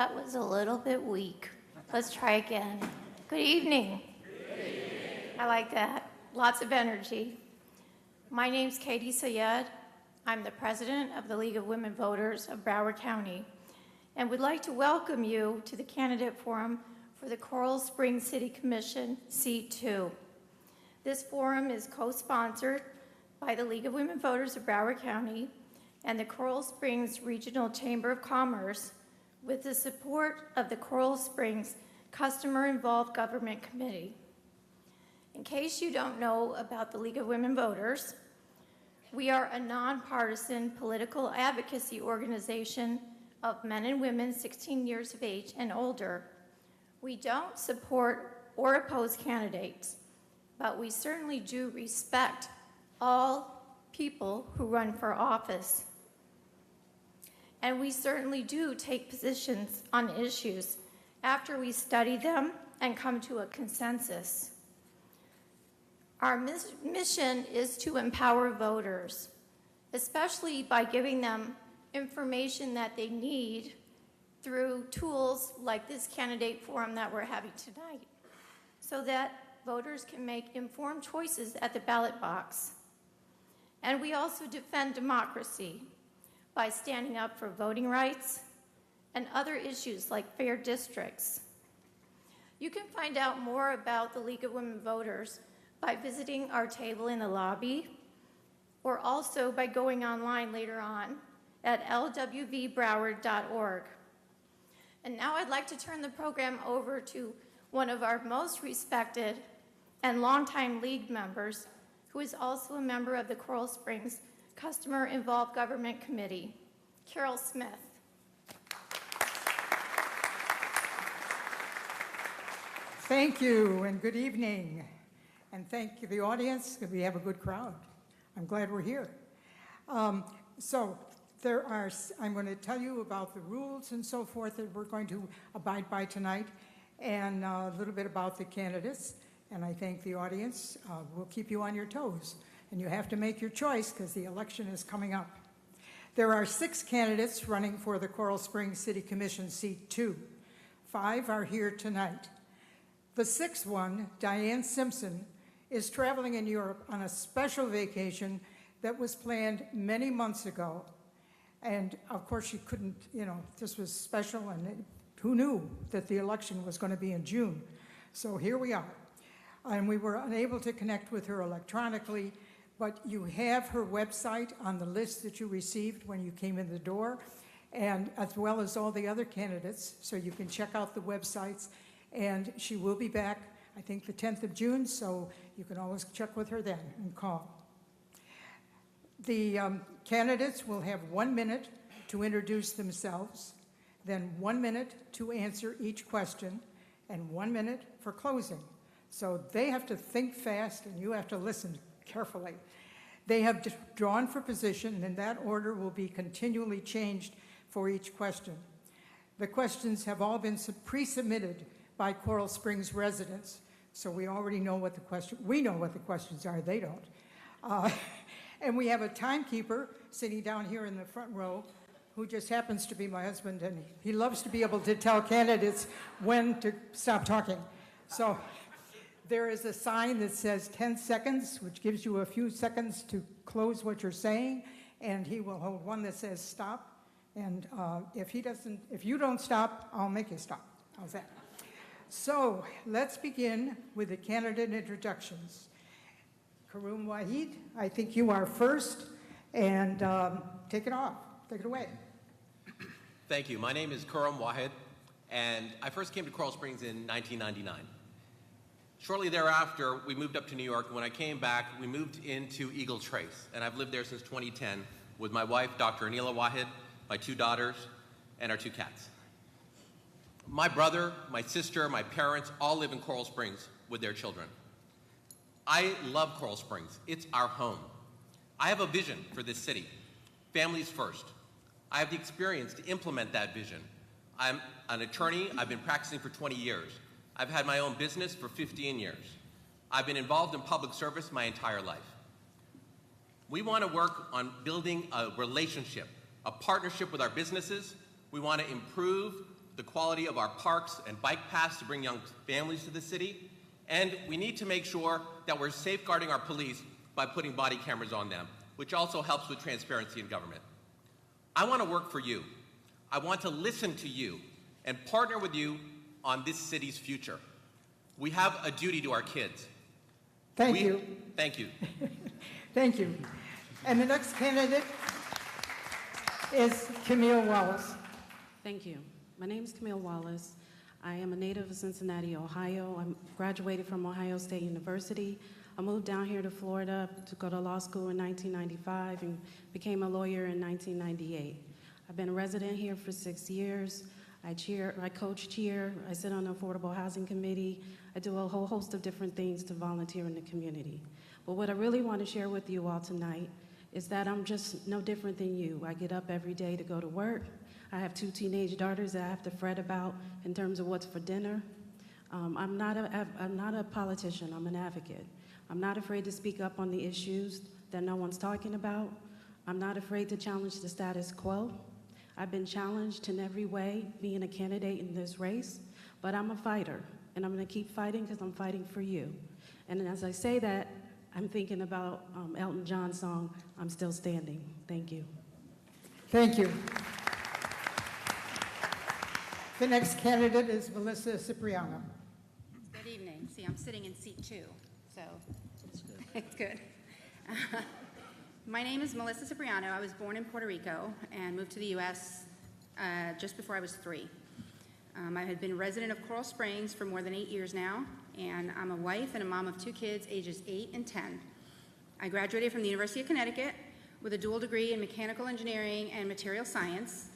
That was a little bit weak. Let's try again. Good evening. Good evening. I like that. Lots of energy. My name's Katie Sayed. I'm the president of the League of Women Voters of Broward County, and would like to welcome you to the candidate forum for the Coral Springs City Commission Seat 2. This forum is co-sponsored by the League of Women Voters of Broward County and the Coral Springs Regional Chamber of Commerce with the support of the Coral Springs Customer Involved Government Committee. In case you don't know about the League of Women Voters, we are a nonpartisan political advocacy organization of men and women 16 years of age and older. We don't support or oppose candidates, but we certainly do respect all people who run for office. And we certainly do take positions on issues after we study them and come to a consensus. Our mission is to empower voters, especially by giving them information that they need through tools like this candidate forum that we're having tonight, so that voters can make informed choices at the ballot box. And we also defend democracy by standing up for voting rights and other issues like fair districts. You can find out more about the League of Women Voters by visiting our table in the lobby, or also by going online later on at lwvbroward.org. And now I'd like to turn the program over to one of our most respected and longtime League members, who is also a member of the Coral Springs Customer Involved Government Committee, Carol Smith. Thank you, and good evening. And thank you, the audience, because we have a good crowd. I'm glad we're here. I'm going to tell you about the rules and so forth that we're going to abide by tonight, and a little bit about the candidates. And I think the audience will keep you on your toes. And you have to make your choice because the election is coming up. There are 6 candidates running for the Coral Springs City Commission Seat 2. 5 are here tonight. The 6th one, Diane Simpson, is traveling in Europe on a special vacation that was planned many months ago. And of course she couldn't, this was special, and who knew that the election was going to be in June? So here we are. And we were unable to connect with her electronically, but you have her website on the list that you received when you came in the door, and as well as all the other candidates, so you can check out the websites. And she will be back, I think, the 10th of June, so you can always check with her then and call. The candidates will have 1 minute to introduce themselves, then 1 minute to answer each question, and 1 minute for closing. So they have to think fast, and you have to listen carefully. They have drawn for position, and that order will be continually changed for each question. The questions have all been pre-submitted by Coral Springs residents, so we already know what the we know what the questions are, they don't. And we have a timekeeper sitting down here in the front row who just happens to be my husband, and he loves to be able to tell candidates when to stop talking. So there is a sign that says 10 seconds, which gives you a few seconds to close what you're saying, and he will hold one that says stop. And if you don't stop, I'll make you stop. How's that? So let's begin with the candidate introductions. Karoum Wahid, I think you are first, and take it off. Take it away. Thank you. My name is Karoum Wahid, and I first came to Coral Springs in 1999. Shortly thereafter, we moved up to New York. When I came back, we moved into Eagle Trace, and I've lived there since 2010 with my wife, Dr. Anila Wahid, my 2 daughters, and our 2 cats. My brother, my sister, my parents all live in Coral Springs with their children. I love Coral Springs. It's our home. I have a vision for this city, families first. I have the experience to implement that vision. I'm an attorney. I've been practicing for 20 years. I've had my own business for 15 years. I've been involved in public service my entire life. We want to work on building a relationship, a partnership with our businesses. We want to improve the quality of our parks and bike paths to bring young families to the city. And we need to make sure that we're safeguarding our police by putting body cameras on them, which also helps with transparency in government. I want to work for you. I want to listen to you and partner with you on this city's future. We have a duty to our kids. Thank you. Thank you. Thank you. And the next candidate is Camille Wallace. Thank you. My name is Camille Wallace. I am a native of Cincinnati, Ohio. I graduated from Ohio State University. I moved down here to Florida to go to law school in 1995 and became a lawyer in 1998. I've been a resident here for 6 years. I coach cheer, I sit on the Affordable Housing Committee. I do a whole host of different things to volunteer in the community. But what I really want to share with you all tonight is that I'm just no different than you. I get up every day to go to work. I have 2 teenage daughters that I have to fret about in terms of what's for dinner. I'm not a politician, I'm an advocate. I'm not afraid to speak up on the issues that no one's talking about. I'm not afraid to challenge the status quo. I've been challenged in every way being a candidate in this race, but I'm a fighter, and I'm gonna keep fighting because I'm fighting for you. And as I say that, I'm thinking about Elton John's song, I'm Still Standing. Thank you. Thank you. The next candidate is Melissa Cipriano. Good evening. See, I'm sitting in seat 2, so it's good. My name is Melissa Cipriano. I was born in Puerto Rico and moved to the U.S. Just before I was 3. I had been a resident of Coral Springs for more than 8 years now, and I'm a wife and a mom of 2 kids, ages 8 and 10. I graduated from the University of Connecticut with a dual degree in mechanical engineering and material science,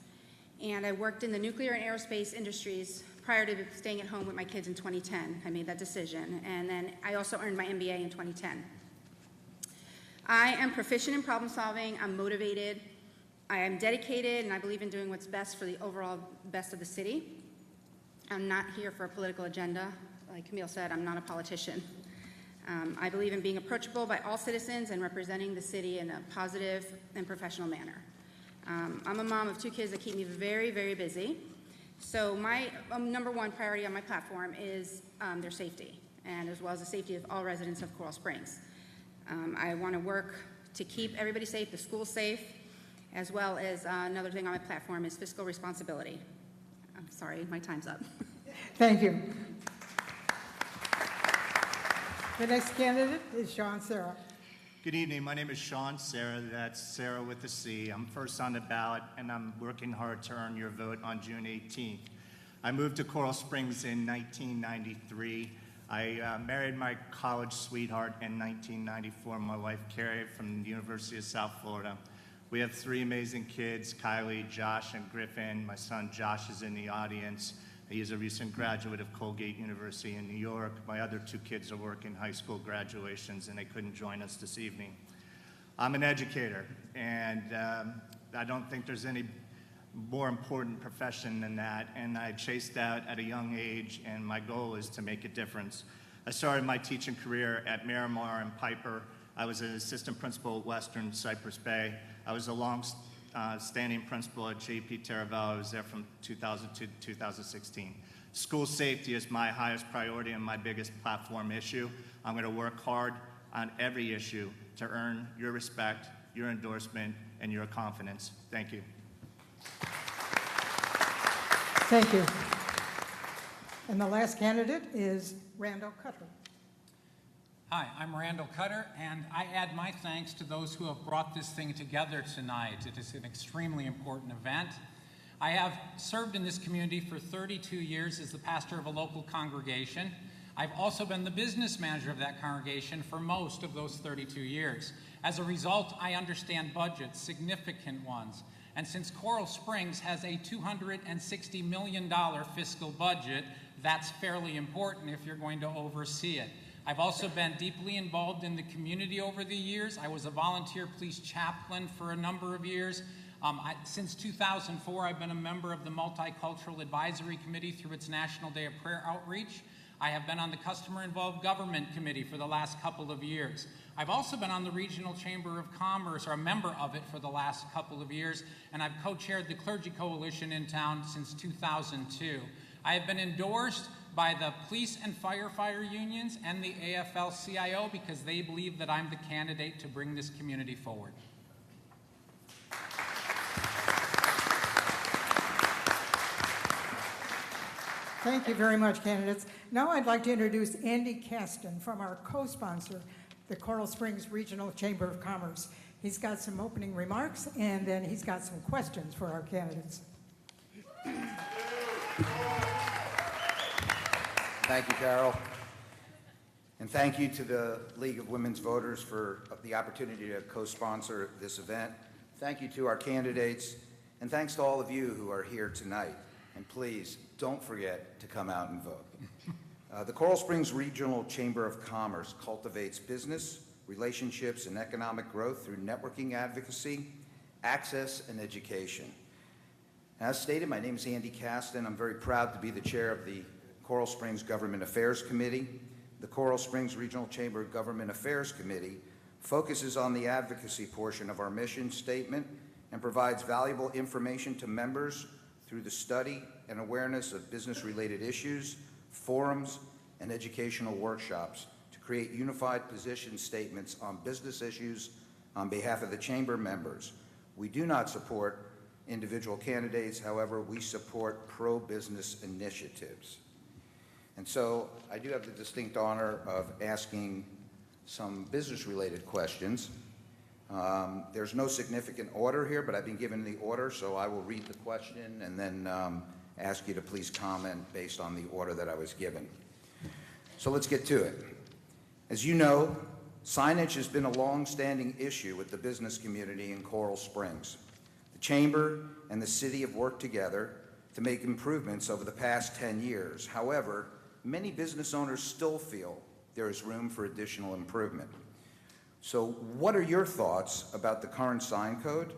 and I worked in the nuclear and aerospace industries prior to staying at home with my kids in 2010. I made that decision, and then I also earned my MBA in 2010. I am proficient in problem solving, I'm motivated, I am dedicated, and I believe in doing what's best for the overall best of the city. I'm not here for a political agenda. Like Camille said, I'm not a politician. I believe in being approachable by all citizens and representing the city in a positive and professional manner. I'm a mom of 2 kids that keep me very, very busy. So my number 1 priority on my platform is their safety, and as well as the safety of all residents of Coral Springs. I want to work to keep everybody safe, the school safe, as well as another thing on my platform is fiscal responsibility. I'm sorry, my time's up. Thank you. The next candidate is Sean Sarah. Good evening. My name is Sean Sarah. That's Sarah with a C. I'm first on the ballot, and I'm working hard to earn your vote on June 18th. I moved to Coral Springs in 1993. I married my college sweetheart in 1994, my wife Carrie from the University of South Florida. We have 3 amazing kids, Kylie, Josh, and Griffin. My son Josh is in the audience. He is a recent graduate of Colgate University in New York. My other 2 kids are working high school graduations, and they couldn't join us this evening. I'm an educator, and I don't think there's any more important profession than that, and I chased that at a young age, and my goal is to make a difference. I started my teaching career at Miramar and Piper. I was an assistant principal at Western Cypress Bay. I was a long-standing principal at JP Terravelle. I was there from 2002 to 2016. School safety is my highest priority and my biggest platform issue. I'm going to work hard on every issue to earn your respect, your endorsement, and your confidence. Thank you. Thank you. And the last candidate is Randall Cutter. Hi, I'm Randall Cutter, and I add my thanks to those who have brought this thing together tonight. It is an extremely important event. I have served in this community for 32 years as the pastor of a local congregation. I've also been the business manager of that congregation for most of those 32 years. As a result, I understand budgets, significant ones. And since Coral Springs has a $260 million fiscal budget, that's fairly important if you're going to oversee it. I've also been deeply involved in the community over the years. I was a volunteer police chaplain for a number of years. Since 2004, I've been a member of the Multicultural Advisory Committee through its National Day of Prayer outreach. I have been on the Customer Involved Government Committee for the last couple of years. I've also been on the Regional Chamber of Commerce, or a member of it, for the last couple of years, and I've co-chaired the Clergy Coalition in town since 2002. I have been endorsed by the police and firefighter unions and the AFL-CIO because they believe that I'm the candidate to bring this community forward. Thank you very much, candidates. Now I'd like to introduce Andy Kasten from our co-sponsor, the Coral Springs Regional Chamber of Commerce. He's got some opening remarks, and then he's got some questions for our candidates. Thank you, Carol. And thank you to the League of Women's Voters for the opportunity to co-sponsor this event. Thank you to our candidates, and thanks to all of you who are here tonight. And please, don't forget to come out and vote. The Coral Springs Regional Chamber of Commerce cultivates business, relationships, and economic growth through networking advocacy, access, and education. As stated, my name is Andy Kasten. I'm very proud to be the chair of the Coral Springs Government Affairs Committee. The Coral Springs Regional Chamber Government Affairs Committee focuses on the advocacy portion of our mission statement and provides valuable information to members through the study and awareness of business-related issues, forums, and educational workshops to create unified position statements on business issues on behalf of the Chamber members. We do not support individual candidates, however, we support pro-business initiatives. And so I do have the distinct honor of asking some business-related questions. There's no significant order here, but I've been given the order, so I will read the question and then ask you to please comment based on the order that I was given. So let's get to it. As you know, signage has been a long-standing issue with the business community in Coral Springs. The Chamber and the city have worked together to make improvements over the past 10 years. However, many business owners still feel there is room for additional improvement. So what are your thoughts about the current sign code?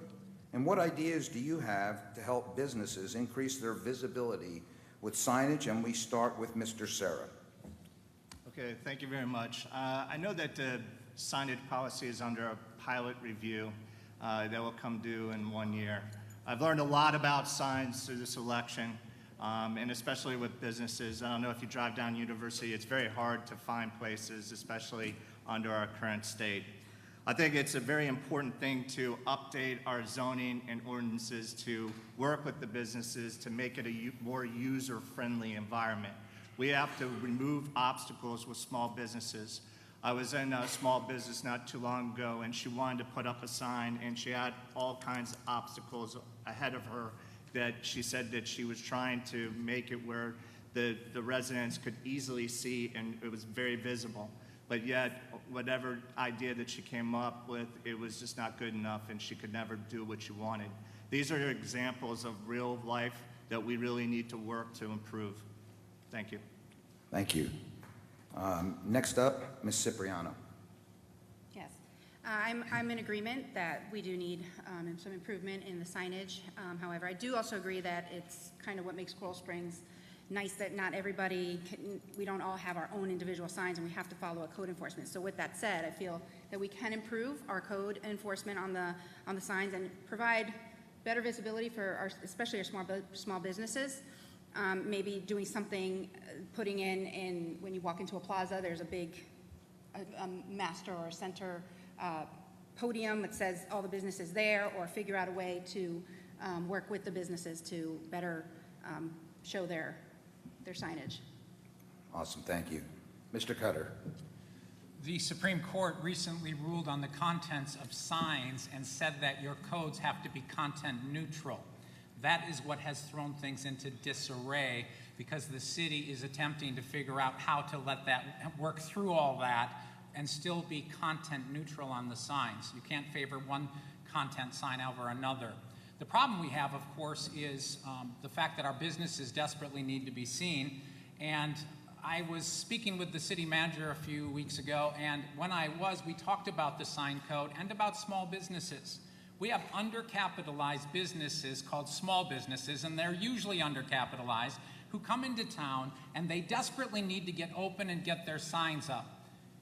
And what ideas do you have to help businesses increase their visibility with signage? And we start with Mr. Serra. Okay, thank you very much. I know that the signage policy is under a pilot review that will come due in 1 year. I've learned a lot about signs through this election, and especially with businesses. I don't know if you drive down University, it's very hard to find places, especially under our current state. I think it's a very important thing to update our zoning and ordinances to work with the businesses to make it a more user-friendly environment. We have to remove obstacles with small businesses. I was in a small business not too long ago, and she wanted to put up a sign, and she had all kinds of obstacles ahead of her that she said that she was trying to make it where the residents could easily see, and it was very visible. But yet, whatever idea that she came up with, it was just not good enough, and she could never do what she wanted. These are examples of real life that we really need to work to improve. Thank you. Thank you. Next up, Ms. Cipriano. Yes, I'm in agreement that we do need some improvement in the signage. However, I do also agree that it's kind of what makes Coral Springs nice that not everybody we don't all have our own individual signs and we have to follow a code enforcement. So with that said, I feel that we can improve our code enforcement on the signs and provide better visibility for especially our small businesses. Maybe doing something, putting in when you walk into a plaza, there's a big master or center podium that says all the businesses there, or figure out a way to work with the businesses to better show their signage. Awesome, thank you. Mr. Cutter. The Supreme Court recently ruled on the contents of signs and said that your codes have to be content neutral. That is what has thrown things into disarray because the city is attempting to figure out how to let that work through all that and still be content neutral on the signs. You can't favor one content sign over another. The problem we have, of course, is the fact that our businesses desperately need to be seen. And I was speaking with the city manager a few weeks ago, and when we talked about the sign code and about small businesses. We have undercapitalized businesses called small businesses, and they're usually undercapitalized who come into town and they desperately need to get open and get their signs up.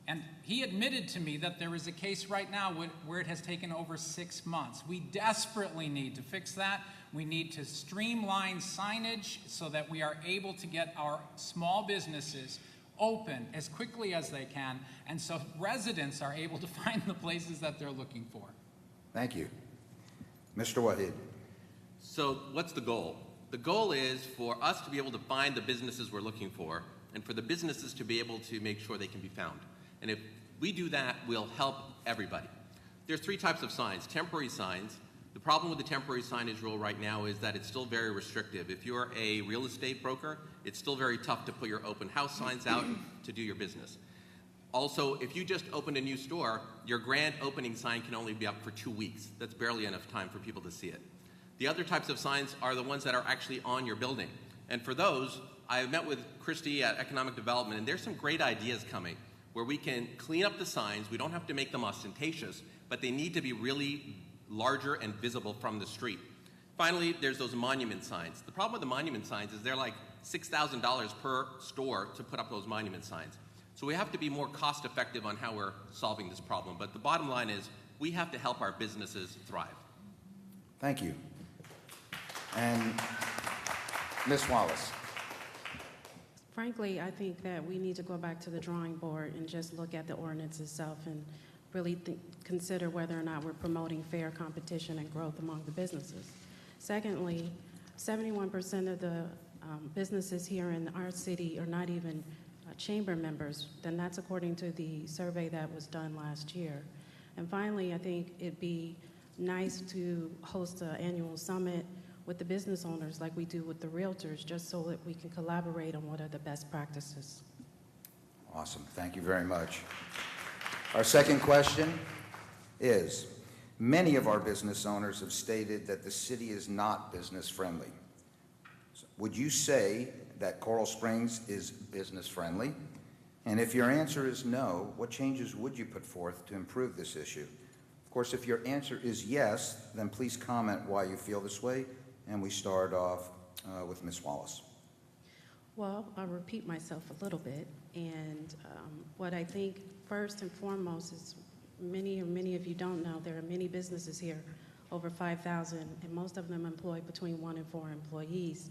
And he admitted to me that there is a case right now where it has taken over 6 months. We desperately need to fix that. We need to streamline signage so that we are able to get our small businesses open as quickly as they can, and so residents are able to find the places that they're looking for. Thank you. Mr. Wahid. So what's the goal? The goal is for us to be able to find the businesses we're looking for, and for the businesses to be able to make sure they can be found. And if we do that, we'll help everybody. There's 3 types of signs. Temporary signs. The problem with the temporary signage rule right now is that it's still very restrictive. If you're a real estate broker, it's still very tough to put your open house signs out to do your business. Also, if you just opened a new store, your grand opening sign can only be up for 2 weeks. That's barely enough time for people to see it. The other types of signs are the ones that are actually on your building. And for those, I met with Christy at Economic Development, and there's some great ideas coming where we can clean up the signs. We don't have to make them ostentatious, but they need to be really larger and visible from the street. Finally, there's those monument signs. The problem with the monument signs is they're like $6,000 per store to put up those monument signs. So we have to be more cost effective on how we're solving this problem. But the bottom line is we have to help our businesses thrive. Thank you. And Ms. Wallace. Frankly, I think that we need to go back to the drawing board and just look at the ordinance itself and really consider whether or not we're promoting fair competition and growth among the businesses. Secondly, 71% of the businesses here in our city are not even chamber members. Then that's according to the survey that was done last year. And finally, I think it'd be nice to host an annual summit with the business owners like we do with the realtors, just so that we can collaborate on what are the best practices. Awesome. Thank you very much. Our second question is, many of our business owners have stated that the city is not business friendly. Would you say that Coral Springs is business friendly? And if your answer is no, what changes would you put forth to improve this issue? Of course, if your answer is yes, then please comment why you feel this way. And we start off with Ms. Wallace. Well, I'll repeat myself a little bit. And what I think first and foremost is many of you don't know, there are many businesses here, over 5,000, and most of them employ between 1 and 4 employees.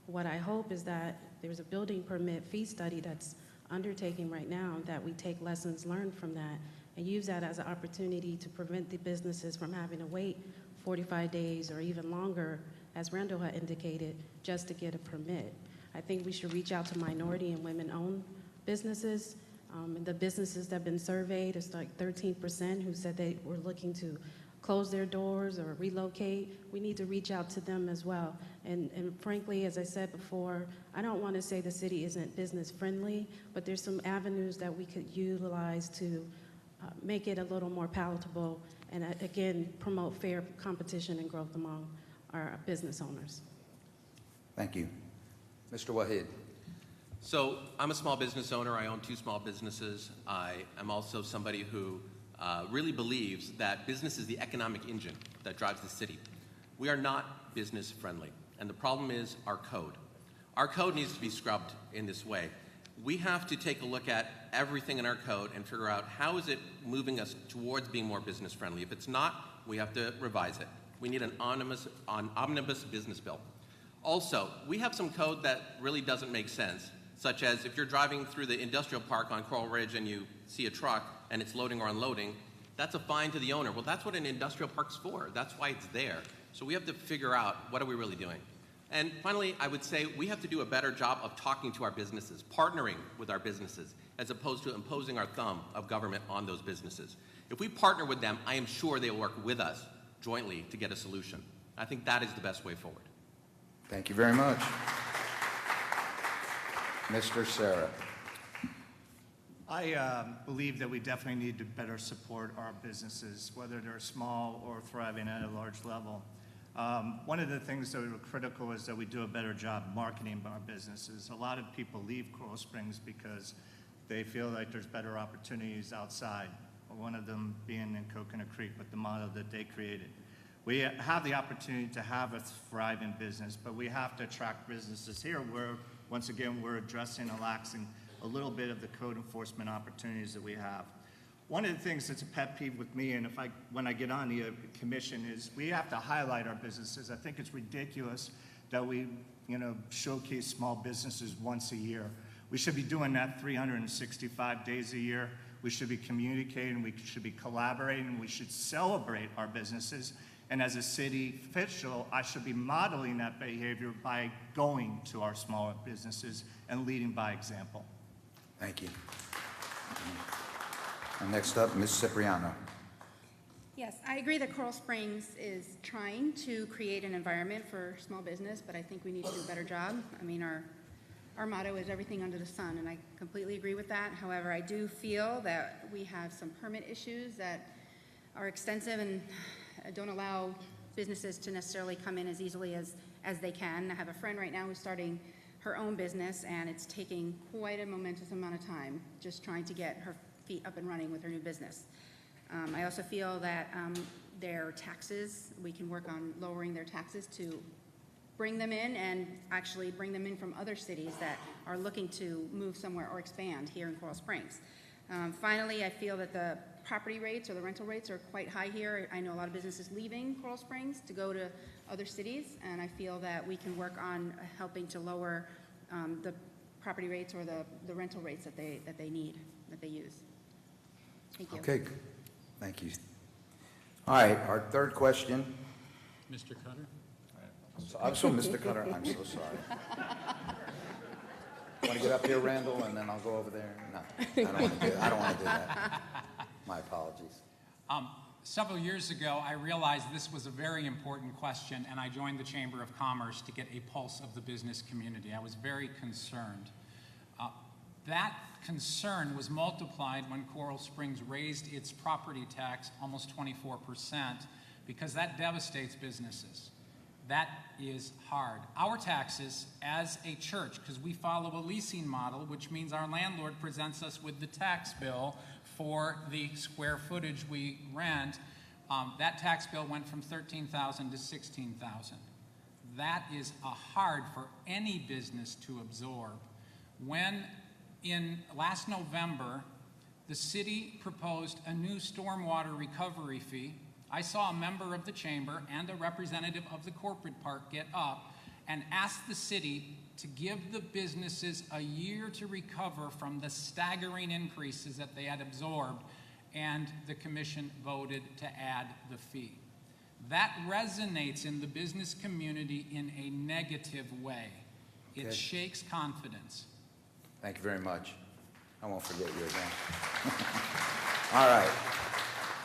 What I hope is that there's a building permit fee study that's undertaking right now, that we take lessons learned from that and use that as an opportunity to prevent the businesses from having to wait 45 days or even longer, as Randall had indicated, just to get a permit. I think we should reach out to minority and women-owned businesses. The businesses that have been surveyed, it's like 13% who said they were looking to close their doors or relocate. We need to reach out to them as well. And frankly, as I said before, I don't want to say the city isn't business friendly, but there's some avenues that we could utilize to make it a little more palatable and again, promote fair competition and growth among our business owners. Thank you. Mr. Wahid. So I'm a small business owner. I own 2 small businesses. I am also somebody who really believes that business is the economic engine that drives the city. We are not business friendly, and the problem is our code. Our code needs to be scrubbed in this way. We have to take a look at everything in our code and figure out how is it moving us towards being more business friendly. If it's not, we have to revise it. We need an omnibus business bill. Also, we have some code that really doesn't make sense, such as if you're driving through the industrial park on Coral Ridge and you see a truck and it's loading or unloading, that's a fine to the owner. Well, that's what an industrial park's for. That's why it's there. So we have to figure out, what are we really doing? And finally, I would say we have to do a better job of talking to our businesses, partnering with our businesses, as opposed to imposing our thumb of government on those businesses. If we partner with them, I am sure they will work with us jointly to get a solution. I think that is the best way forward. Thank you very much. Mr. Sarah. I believe that we definitely need to better support our businesses, whether they're small or thriving at a large level. One of the things that are critical is that we do a better job marketing our businesses. A lot of people leave Coral Springs because they feel like there's better opportunities outside, one of them being in Coconut Creek with the model that they created. We have the opportunity to have a thriving business, but we have to attract businesses here where once again, we're addressing and relaxing a little bit of the code enforcement opportunities that we have. One of the things that's a pet peeve with me, and when I get on the commission, is we have to highlight our businesses. I think it's ridiculous that we, showcase small businesses once a year. We should be doing that 365 days a year. We should be communicating, we should be collaborating, we should celebrate our businesses. And as a city official, I should be modeling that behavior by going to our smaller businesses and leading by example. Thank you. And next up, Ms. Cipriano. Yes, I agree that Coral Springs is trying to create an environment for small business, but I think we need to do a better job. I mean, our motto is everything under the sun, and I completely agree with that. However, I do feel that we have some permit issues that are extensive and don't allow businesses to necessarily come in as easily as they can. I have a friend right now who's starting her own business, and it's taking quite a momentous amount of time just trying to get her feet up and running with her new business. I also feel that their taxes, we can work on lowering their taxes to bring them in and actually bring them in from other cities that are looking to move somewhere or expand here in Coral Springs. Finally, I feel that the property rates or the rental rates are quite high here. I know a lot of businesses leaving Coral Springs to go to other cities, and I feel that we can work on helping to lower the property rates or the rental rates that they need, that they use. Thank you. Okay, thank you. All right, our third question. Mr. Cutter? I'm so Mr. Cutter, I'm so sorry. Want to get up here, Randall, and then I'll go over there? No, I don't want to do that. My apologies. Several years ago, I realized this was a very important question, and I joined the Chamber of Commerce to get a pulse of the business community. I was very concerned. That concern was multiplied when Coral Springs raised its property tax almost 24%, because that devastates businesses. That is hard. Our taxes as a church, because we follow a leasing model, which means our landlord presents us with the tax bill for the square footage we rent, that tax bill went from $13,000 to $16,000. That is hard for any business to absorb. When in last November, the city proposed a new stormwater recovery fee, I saw a member of the chamber and a representative of the corporate park get up and ask the city to give the businesses a year to recover from the staggering increases that they had absorbed, and the commission voted to add the fee. That resonates in the business community in a negative way. It Okay. shakes confidence. Thank you very much. I won't forget you again. All right.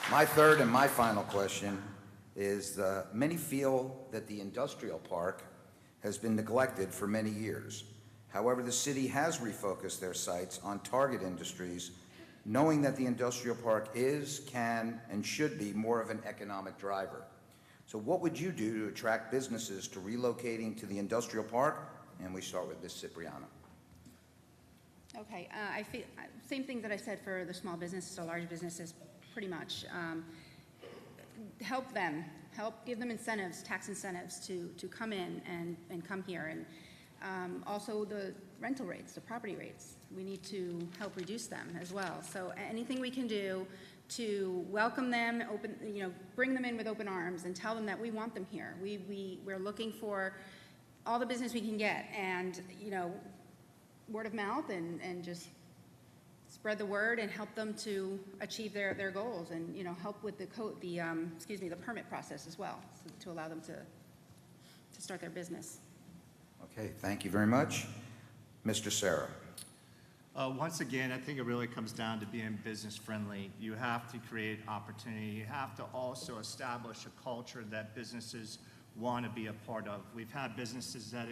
My third and my final question is, many feel that the industrial park has been neglected for many years. However, the city has refocused their sights on target industries, knowing that the industrial park is, can, and should be more of an economic driver. So what would you do to attract businesses to relocating to the industrial park? And we start with Ms. Cipriano. Okay, I feel, same thing that I said for the small businesses or large businesses, pretty much. Help them, give them incentives, tax incentives to come in and come here. And also the rental rates, the property rates, we need to help reduce them as well. So anything we can do to welcome them, bring them in with open arms and tell them that we want them here. We're looking for all the business we can get, and word of mouth and just spread the word and help them to achieve their goals, and help with the permit process as well, so to allow them to start their business. Okay, thank you very much. Mr. Sarah. Once again, I think it really comes down to being business friendly. You have to create opportunity. You have to also establish a culture that businesses want to be a part of. We've had businesses that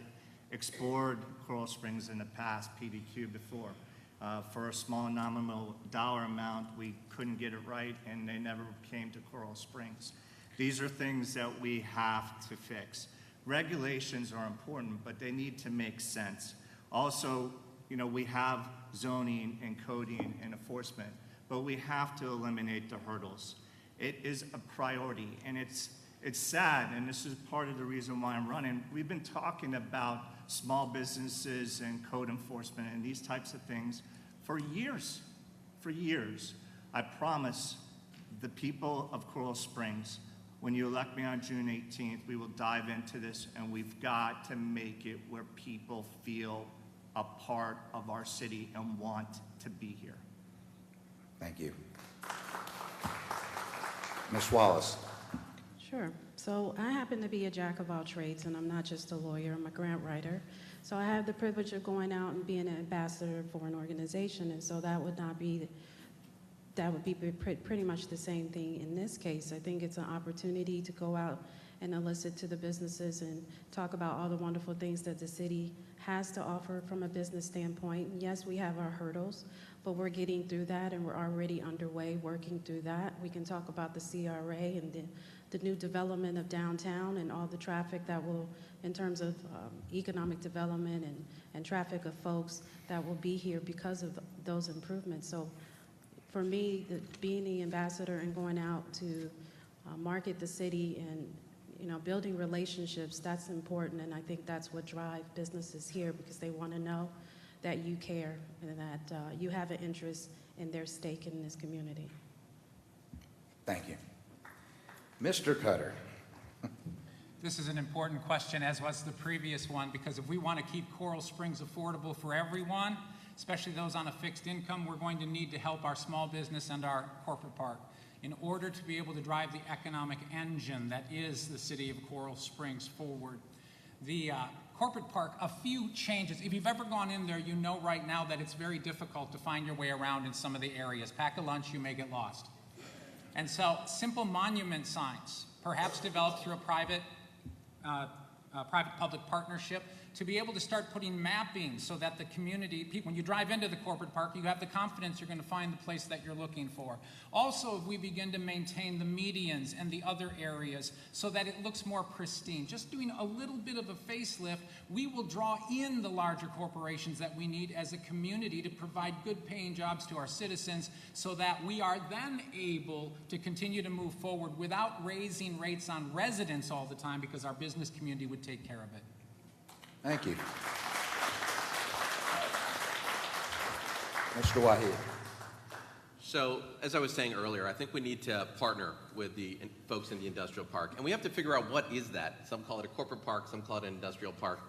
explored Coral Springs in the past, PDQ before. For a small nominal dollar amount, we couldn't get it right, and they never came to Coral Springs. These are things that we have to fix. Regulations are important, but they need to make sense. Also, we have zoning and coding and enforcement, but we have to eliminate the hurdles. It is a priority, and It's sad, and this is part of the reason why I'm running. We've been talking about small businesses and code enforcement and these types of things for years. For years. I promise the people of Coral Springs, when you elect me on June 18th, we will dive into this, and we've got to make it where people feel a part of our city and want to be here. Thank you. Ms. Wallace. Sure. So I happen to be a jack of all trades, and I'm not just a lawyer, I'm a grant writer. So I have the privilege of going out and being an ambassador for an organization, and so that would be pretty much the same thing in this case. I think it's an opportunity to go out and elicit to the businesses and talk about all the wonderful things that the city has to offer from a business standpoint. And yes, we have our hurdles, but we're getting through that, and we're already underway working through that. We can talk about the CRA and the new development of downtown and all the traffic that will, in terms of economic development and traffic of folks that will be here because of those improvements. So for me, being the ambassador and going out to market the city and building relationships, that's important, and I think that's what drives businesses here, because they want to know that you care and that you have an interest in their stake in this community. Thank you. Mr. Cutter. This is an important question, as was the previous one, because if we want to keep Coral Springs affordable for everyone, especially those on a fixed income, we're going to need to help our small business and our corporate park in order to be able to drive the economic engine that is the city of Coral Springs forward. The corporate park, a few changes. If you've ever gone in there, you know right now that it's very difficult to find your way around in some of the areas. Pack a lunch, you may get lost. And so simple monument signs, perhaps developed through a private-public partnership, to be able to start putting mapping so that the community, when you drive into the corporate park, you have the confidence you're going to find the place that you're looking for. Also, if we begin to maintain the medians and the other areas so that it looks more pristine, just doing a little bit of a facelift, we will draw in the larger corporations that we need as a community to provide good paying jobs to our citizens, so that we are then able to continue to move forward without raising rates on residents all the time, because our business community would take care of it. Thank you. Mr. Wahid. So, as I was saying earlier, I think we need to partner with the folks in the industrial park, and we have to figure out what is that. Some call it a corporate park, some call it an industrial park.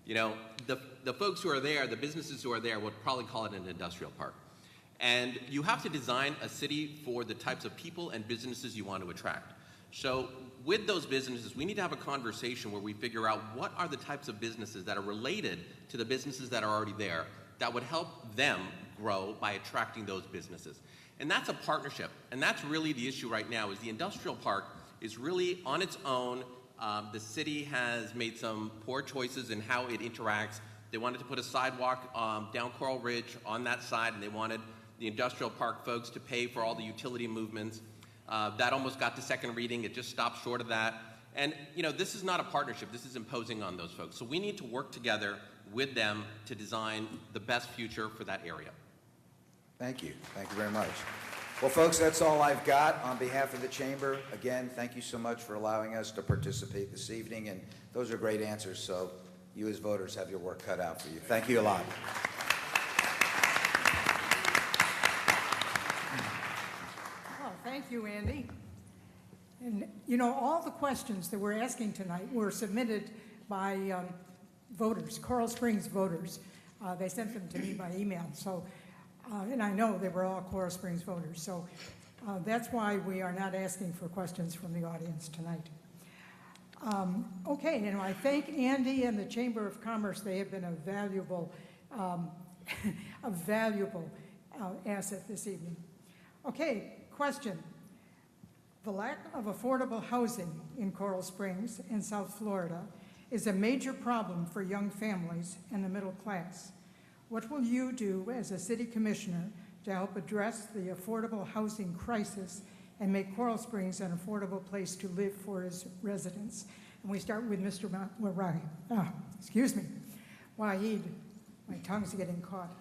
You know, the folks who are there, the businesses who are there, would probably call it an industrial park. And you have to design a city for the types of people and businesses you want to attract. So with those businesses, we need to have a conversation where we figure out what are the types of businesses that are related to the businesses that are already there that would help them grow by attracting those businesses. And that's a partnership. And that's really the issue right now, is the industrial park is really on its own. The city has made some poor choices in how it interacts. They wanted to put a sidewalk down Coral Ridge on that side, and they wanted the industrial park folks to pay for all the utility movements. That almost got to second reading. It just stopped short of that. And, you know, this is not a partnership. This is imposing on those folks. So we need to work together with them to design the best future for that area. Thank you. Thank you very much. Well, folks, that's all I've got. On behalf of the Chamber, again, thank you so much for allowing us to participate this evening. And those are great answers, so you as voters have your work cut out for you. Thank you a lot. Well, thank you, Andy. And, you know, all the questions that we're asking tonight were submitted by voters, Coral Springs voters. They sent them to me by email. So, and I know they were all Coral Springs voters. So that's why we are not asking for questions from the audience tonight. Okay, and I thank Andy and the Chamber of Commerce. They have been a valuable asset this evening. Okay, question. The lack of affordable housing in Coral Springs and South Florida is a major problem for young families and the middle class. What will you do as a city commissioner to help address the affordable housing crisis and make Coral Springs an affordable place to live for its residents? And we start with Mr. Wahid. My tongue's getting caught.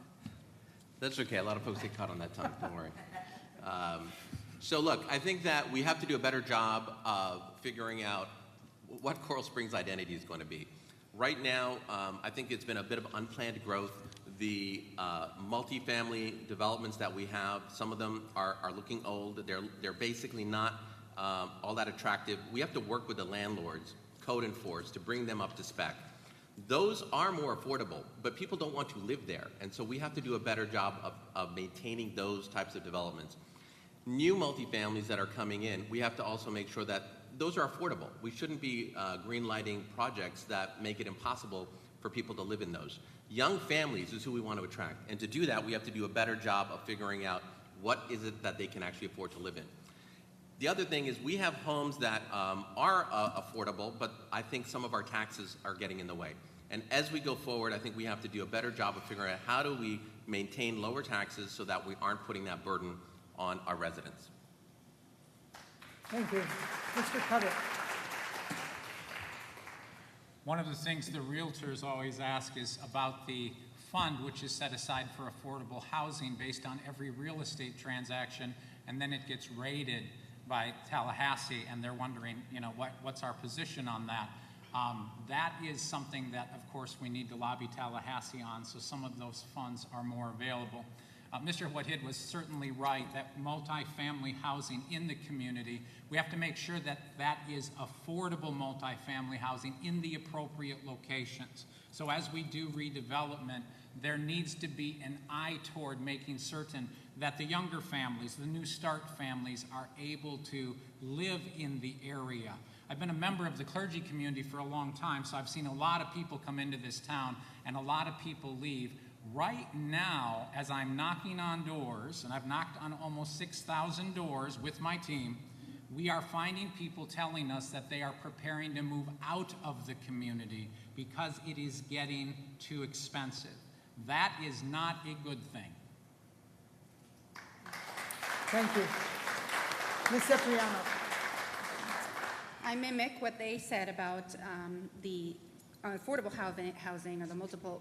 That's okay. A lot of folks get caught on that tongue. Don't worry. So look, I think that we have to do a better job of figuring out what Coral Springs' identity is going to be. Right now, I think it's been a bit of unplanned growth. The multifamily developments that we have, some of them are looking old. They're basically not all that attractive. We have to work with the landlords, code enforce, to bring them up to spec. Those are more affordable, but people don't want to live there. And so we have to do a better job of maintaining those types of developments. New multifamilies that are coming in, we have to also make sure that those are affordable. We shouldn't be green-lighting projects that make it impossible for people to live in those. Young families is who we want to attract. And to do that, we have to do a better job of figuring out what is it that they can actually afford to live in. The other thing is we have homes that are affordable, but I think some of our taxes are getting in the way. And as we go forward, I think we have to do a better job of figuring out how do we maintain lower taxes so that we aren't putting that burden on our residents. Thank you. Mr. Cutter. One of the things the realtors always ask is about the fund which is set aside for affordable housing based on every real estate transaction, and then it gets rated by Tallahassee, and they're wondering, what's our position on that? That is something that, of course, we need to lobby Tallahassee on, so some of those funds are more available. Mr. Whitehead was certainly right that multifamily housing in the community, we have to make sure that that is affordable multifamily housing in the appropriate locations. So as we do redevelopment, there needs to be an eye toward making certain that the younger families, the New Start families, are able to live in the area. I've been a member of the clergy community for a long time, so I've seen a lot of people come into this town and a lot of people leave. Right now, as I'm knocking on doors, and I've knocked on almost 6,000 doors with my team, we are finding people telling us that they are preparing to move out of the community because it is getting too expensive. That is not a good thing. Thank you. Ms. Cipriano. I mimic what they said about the affordable housing or the multiple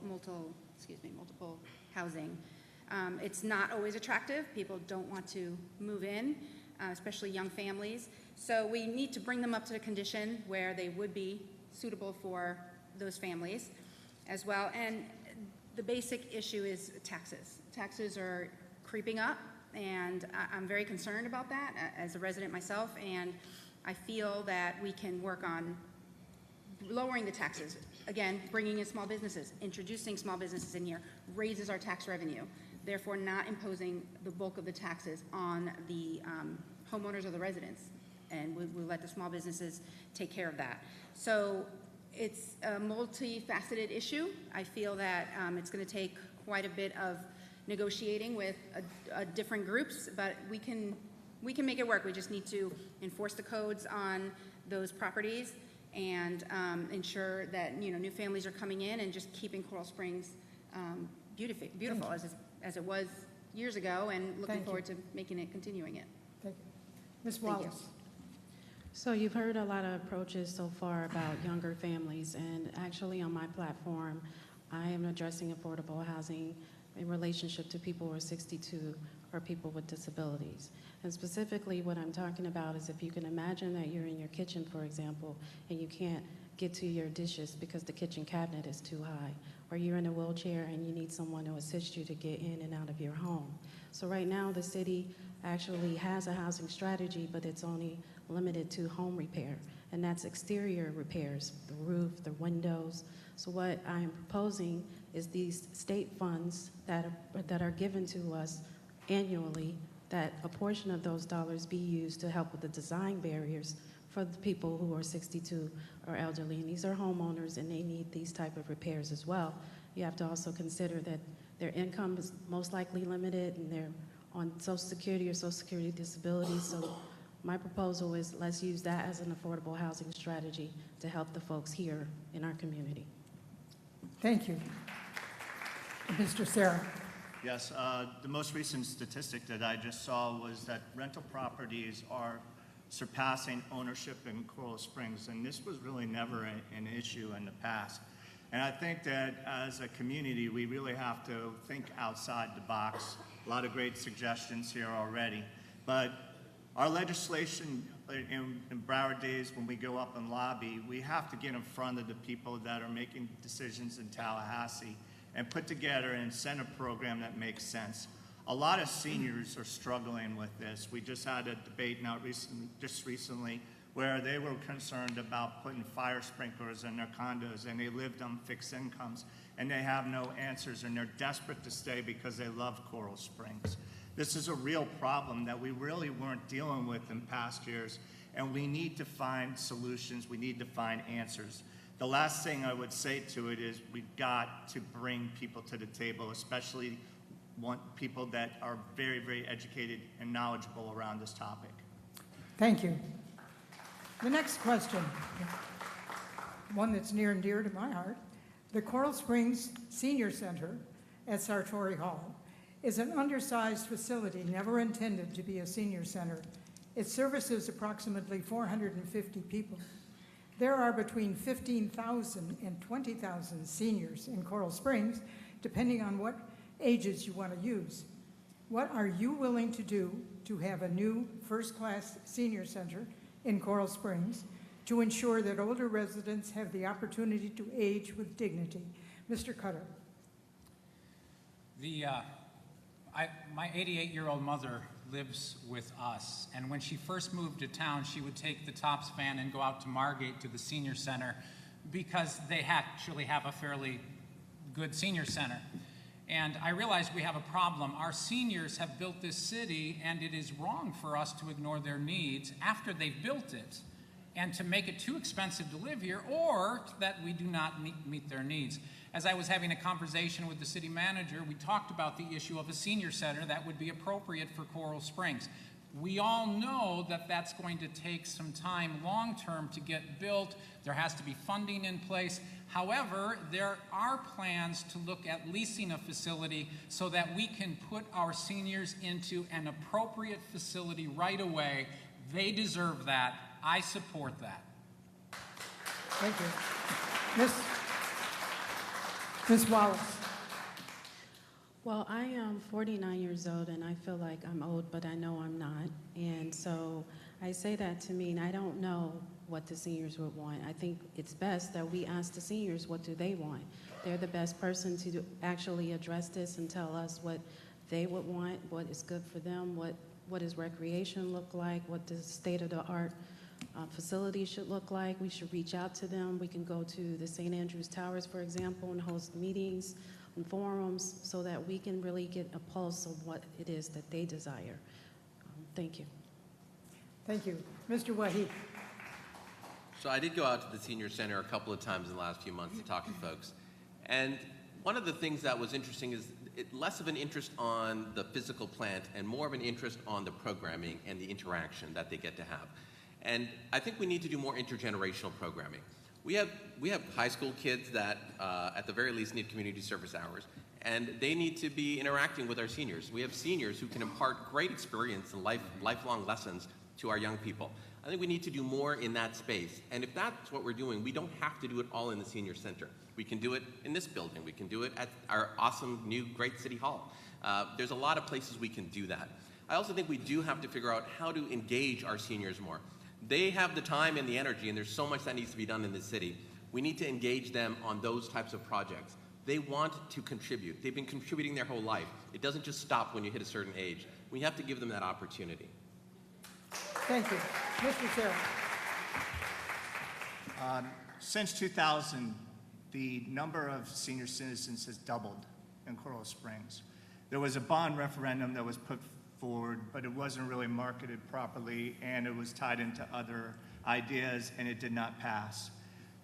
housing. It's not always attractive. People don't want to move in, especially young families. So we need to bring them up to a condition where they would be suitable for those families as well. And the basic issue is taxes. Taxes are creeping up, and I'm very concerned about that as a resident myself, and I feel that we can work on lowering the taxes. Again, bringing in small businesses, introducing small businesses in here raises our tax revenue, therefore not imposing the bulk of the taxes on the homeowners or the residents, and we let the small businesses take care of that. So it's a multifaceted issue. I feel that it's going to take quite a bit of negotiating with different groups, but we can make it work. We just need to enforce the codes on those properties and ensure that new families are coming in, and just keeping Coral Springs beautiful as it was years ago, and looking forward to continuing it. Thank you. Ms. Wallace. So you've heard a lot of approaches so far about younger families, and actually on my platform, I am addressing affordable housing in relationship to people who are 62 or people with disabilities. And specifically what I'm talking about is if you can imagine that you're in your kitchen, for example, and you can't get to your dishes because the kitchen cabinet is too high, or you're in a wheelchair and you need someone to assist you to get in and out of your home. So right now the city actually has a housing strategy, but it's only limited to home repair, and that's exterior repairs, the roof, the windows. So what I am proposing is these state funds that are given to us annually, that a portion of those dollars be used to help with the design barriers for the people who are 62 or elderly. And these are homeowners, and they need these type of repairs as well. You have to also consider that their income is most likely limited, and they're on Social Security or Social Security disability. So my proposal is let's use that as an affordable housing strategy to help the folks here in our community. Thank you. Mr. Sarah. Yes, the most recent statistic that I just saw was that rental properties are surpassing ownership in Coral Springs, and this was really never an issue in the past. And I think that as a community, we really have to think outside the box. A lot of great suggestions here already, but Our legislation in Broward days, when we go up and lobby, we have to get in front of the people that are making decisions in Tallahassee and put together an incentive program that makes sense. A lot of seniors are struggling with this. We just had a debate just recently where they were concerned about putting fire sprinklers in their condos, and they lived on fixed incomes, and they have no answers, and they're desperate to stay because they love Coral Springs. This is a real problem that we really weren't dealing with in past years, and we need to find solutions. We need to find answers. The last thing I would say to it is we've got to bring people to the table, especially people that are very, very educated and knowledgeable around this topic. Thank you. The next question, one that's near and dear to my heart. The Coral Springs Senior Center at Sartori Hall is an undersized facility never intended to be a senior center. It services approximately 450 people. There are between 15,000 and 20,000 seniors in Coral Springs, depending on what ages you want to use. What are you willing to do to have a new first-class senior center in Coral Springs to ensure that older residents have the opportunity to age with dignity? Mr. Cutter. My 88-year-old mother lives with us, and when she first moved to town, she would take the Tops van and go out to Margate to the senior center because they actually have a fairly good senior center. And I realized we have a problem. Our seniors have built this city, and it is wrong for us to ignore their needs after they've built it and to make it too expensive to live here, or that we do not meet their needs. As I was having a conversation with the city manager, we talked about the issue of a senior center that would be appropriate for Coral Springs. We all know that that's going to take some time long-term to get built. There has to be funding in place. However, there are plans to look at leasing a facility so that we can put our seniors into an appropriate facility right away. They deserve that. I support that. Thank you. Ms. Wallace. Well, I am 49 years old, and I feel like I'm old, but I know I'm not. And so I say that to mean I don't know what the seniors would want. I think it's best that we ask the seniors what do they want. They're the best person to actually address this and tell us what they would want, what is good for them, what does recreation look like, what does state-of-the-art facility should look like. We should reach out to them. We can go to the St. Andrews Towers, for example, and host meetings and forums so that we can really get a pulse of what it is that they desire. Thank you. Thank you. Mr. Waheed. So I did go out to the senior center a couple of times in the last few months to talk to folks. And one of the things that was interesting is less of an interest on the physical plant and more of an interest on the programming and the interaction that they get to have. And I think we need to do more intergenerational programming. We have high school kids that, at the very least, need community service hours, and they need to be interacting with our seniors. We have seniors who can impart great experience and lifelong lessons to our young people. I think we need to do more in that space. And if that's what we're doing, we don't have to do it all in the senior center. We can do it in this building. We can do it at our awesome new great city hall. There's a lot of places we can do that. I also think we do have to figure out how to engage our seniors more. They have the time and the energy, and there's so much that needs to be done in this city. We need to engage them on those types of projects. They want to contribute. They've been contributing their whole life. It doesn't just stop when you hit a certain age. We have to give them that opportunity. Thank you. Mr. Sarah. Since 2000, the number of senior citizens has doubled in Coral Springs. There was a bond referendum that was put forward, but it wasn't really marketed properly, and it was tied into other ideas, and it did not pass.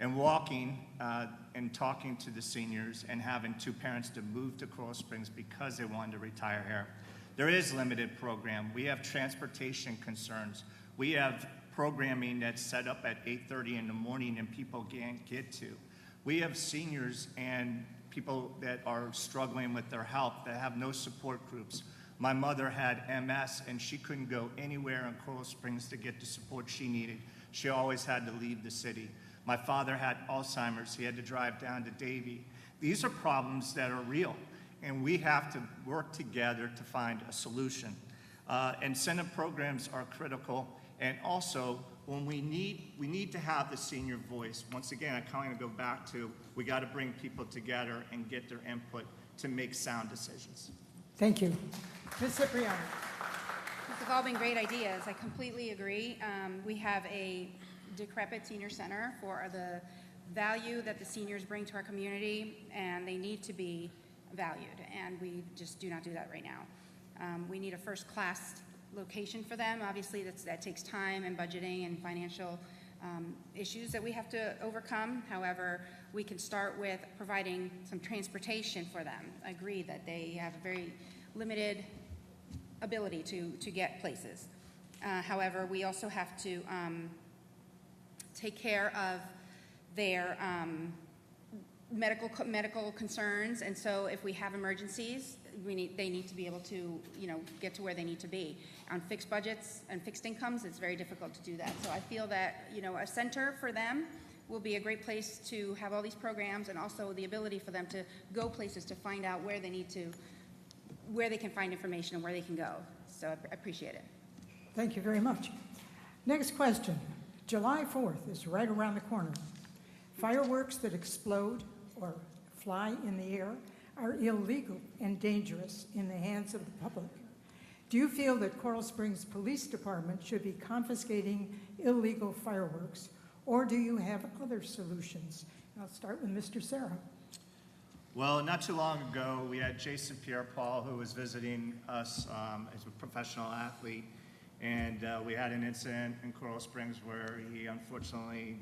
And walking and talking to the seniors and having two parents to move to Coral Springs because they wanted to retire here. There is limited program. We have transportation concerns. We have programming that's set up at 8:30 in the morning and people can't get to. We have seniors and people that are struggling with their health that have no support groups. My mother had MS and she couldn't go anywhere in Coral Springs to get the support she needed. She always had to leave the city. My father had Alzheimer's. He had to drive down to Davie. These are problems that are real, and we have to work together to find a solution. Incentive programs are critical, and also when we need to have the senior voice. Once again, I kind of go back to, we got to bring people together and get their input to make sound decisions. Thank you. Ms. Cipriano. These have all been great ideas. I completely agree. We have a decrepit senior center for the value that the seniors bring to our community, and they need to be valued, and we just do not do that right now. We need a first-class location for them. Obviously, that takes time and budgeting and financial issues that we have to overcome. However, we can start with providing some transportation for them. I agree that they have a very limited ability to get places. However, we also have to take care of their medical concerns, and so if we have emergencies, they need to be able to, get to where they need to be. On fixed budgets and fixed incomes, it's very difficult to do that. So I feel that, a center for them will be a great place to have all these programs, and also the ability for them to go places to find out where they can find information and where they can go. So I appreciate it. Thank you very much. Next question. July 4th is right around the corner. Fireworks that explode or fly in the air are illegal and dangerous in the hands of the public. Do you feel that Coral Springs Police Department should be confiscating illegal fireworks, or do you have other solutions? I'll start with Mr. Serra. Well, not too long ago, we had Jason Pierre-Paul, who was visiting us as a professional athlete, and we had an incident in Coral Springs where he unfortunately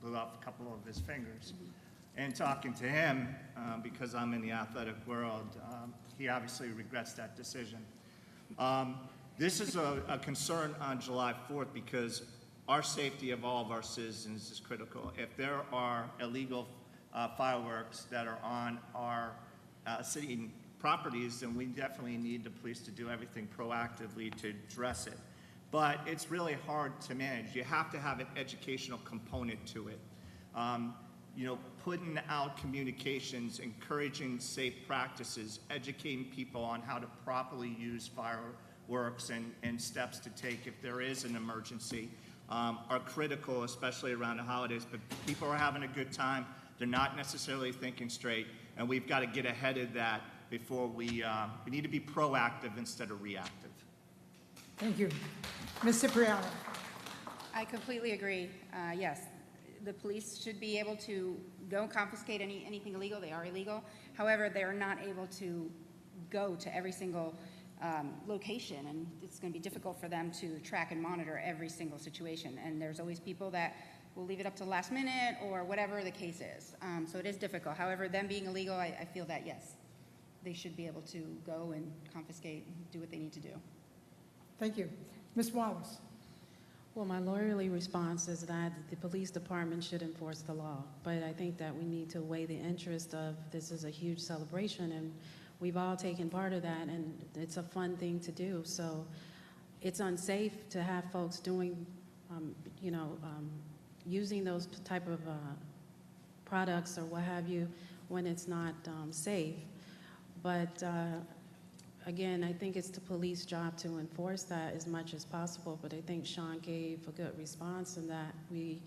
blew off a couple of his fingers. And talking to him, because I'm in the athletic world, he obviously regrets that decision. This is a concern on July 4th because our safety of all of our citizens is critical. If there are illegal fireworks that are on our city properties, then we definitely need the police to do everything proactively to address it. But it's really hard to manage. You have to have an educational component to it. Putting out communications, encouraging safe practices, educating people on how to properly use fireworks and steps to take if there is an emergency are critical, especially around the holidays. But people are having a good time. They're not necessarily thinking straight, and we've got to get ahead of that before we need to be proactive instead of reactive. Thank you. Ms. Cipriano. I completely agree. Yes, the police should be able to go and confiscate anything illegal. They are illegal. However, they are not able to go to every single location, and it's going to be difficult for them to track and monitor every single situation. And there's always people that will leave it up to the last minute or whatever the case is. So it is difficult. However, them being illegal, I feel that, yes, they should be able to go and confiscate and do what they need to do. Thank you. Ms. Wallace. Well, my lawyerly response is that the police department should enforce the law, but I think that we need to weigh the interest of this is a huge celebration, and we've all taken part of that, and it's a fun thing to do. So it's unsafe to have folks doing, using those type of products or what have you when it's not safe. But again, I think it's the police job to enforce that as much as possible, but I think Sean gave a good response in that we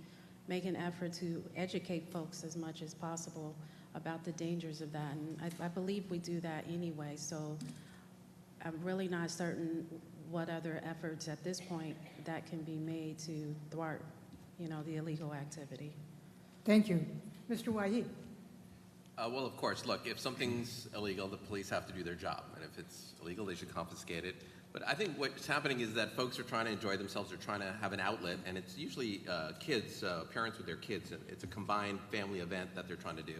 make an effort to educate folks as much as possible about the dangers of that, and I believe we do that anyway, so I'm really not certain what other efforts at this point that can be made to thwart, the illegal activity. Thank you. Mr. Waheed. Well, of course, look, if something's illegal, the police have to do their job. And if it's illegal, they should confiscate it. But I think what's happening is that folks are trying to enjoy themselves. They're trying to have an outlet. And it's usually kids, parents with their kids. It's a combined family event that they're trying to do.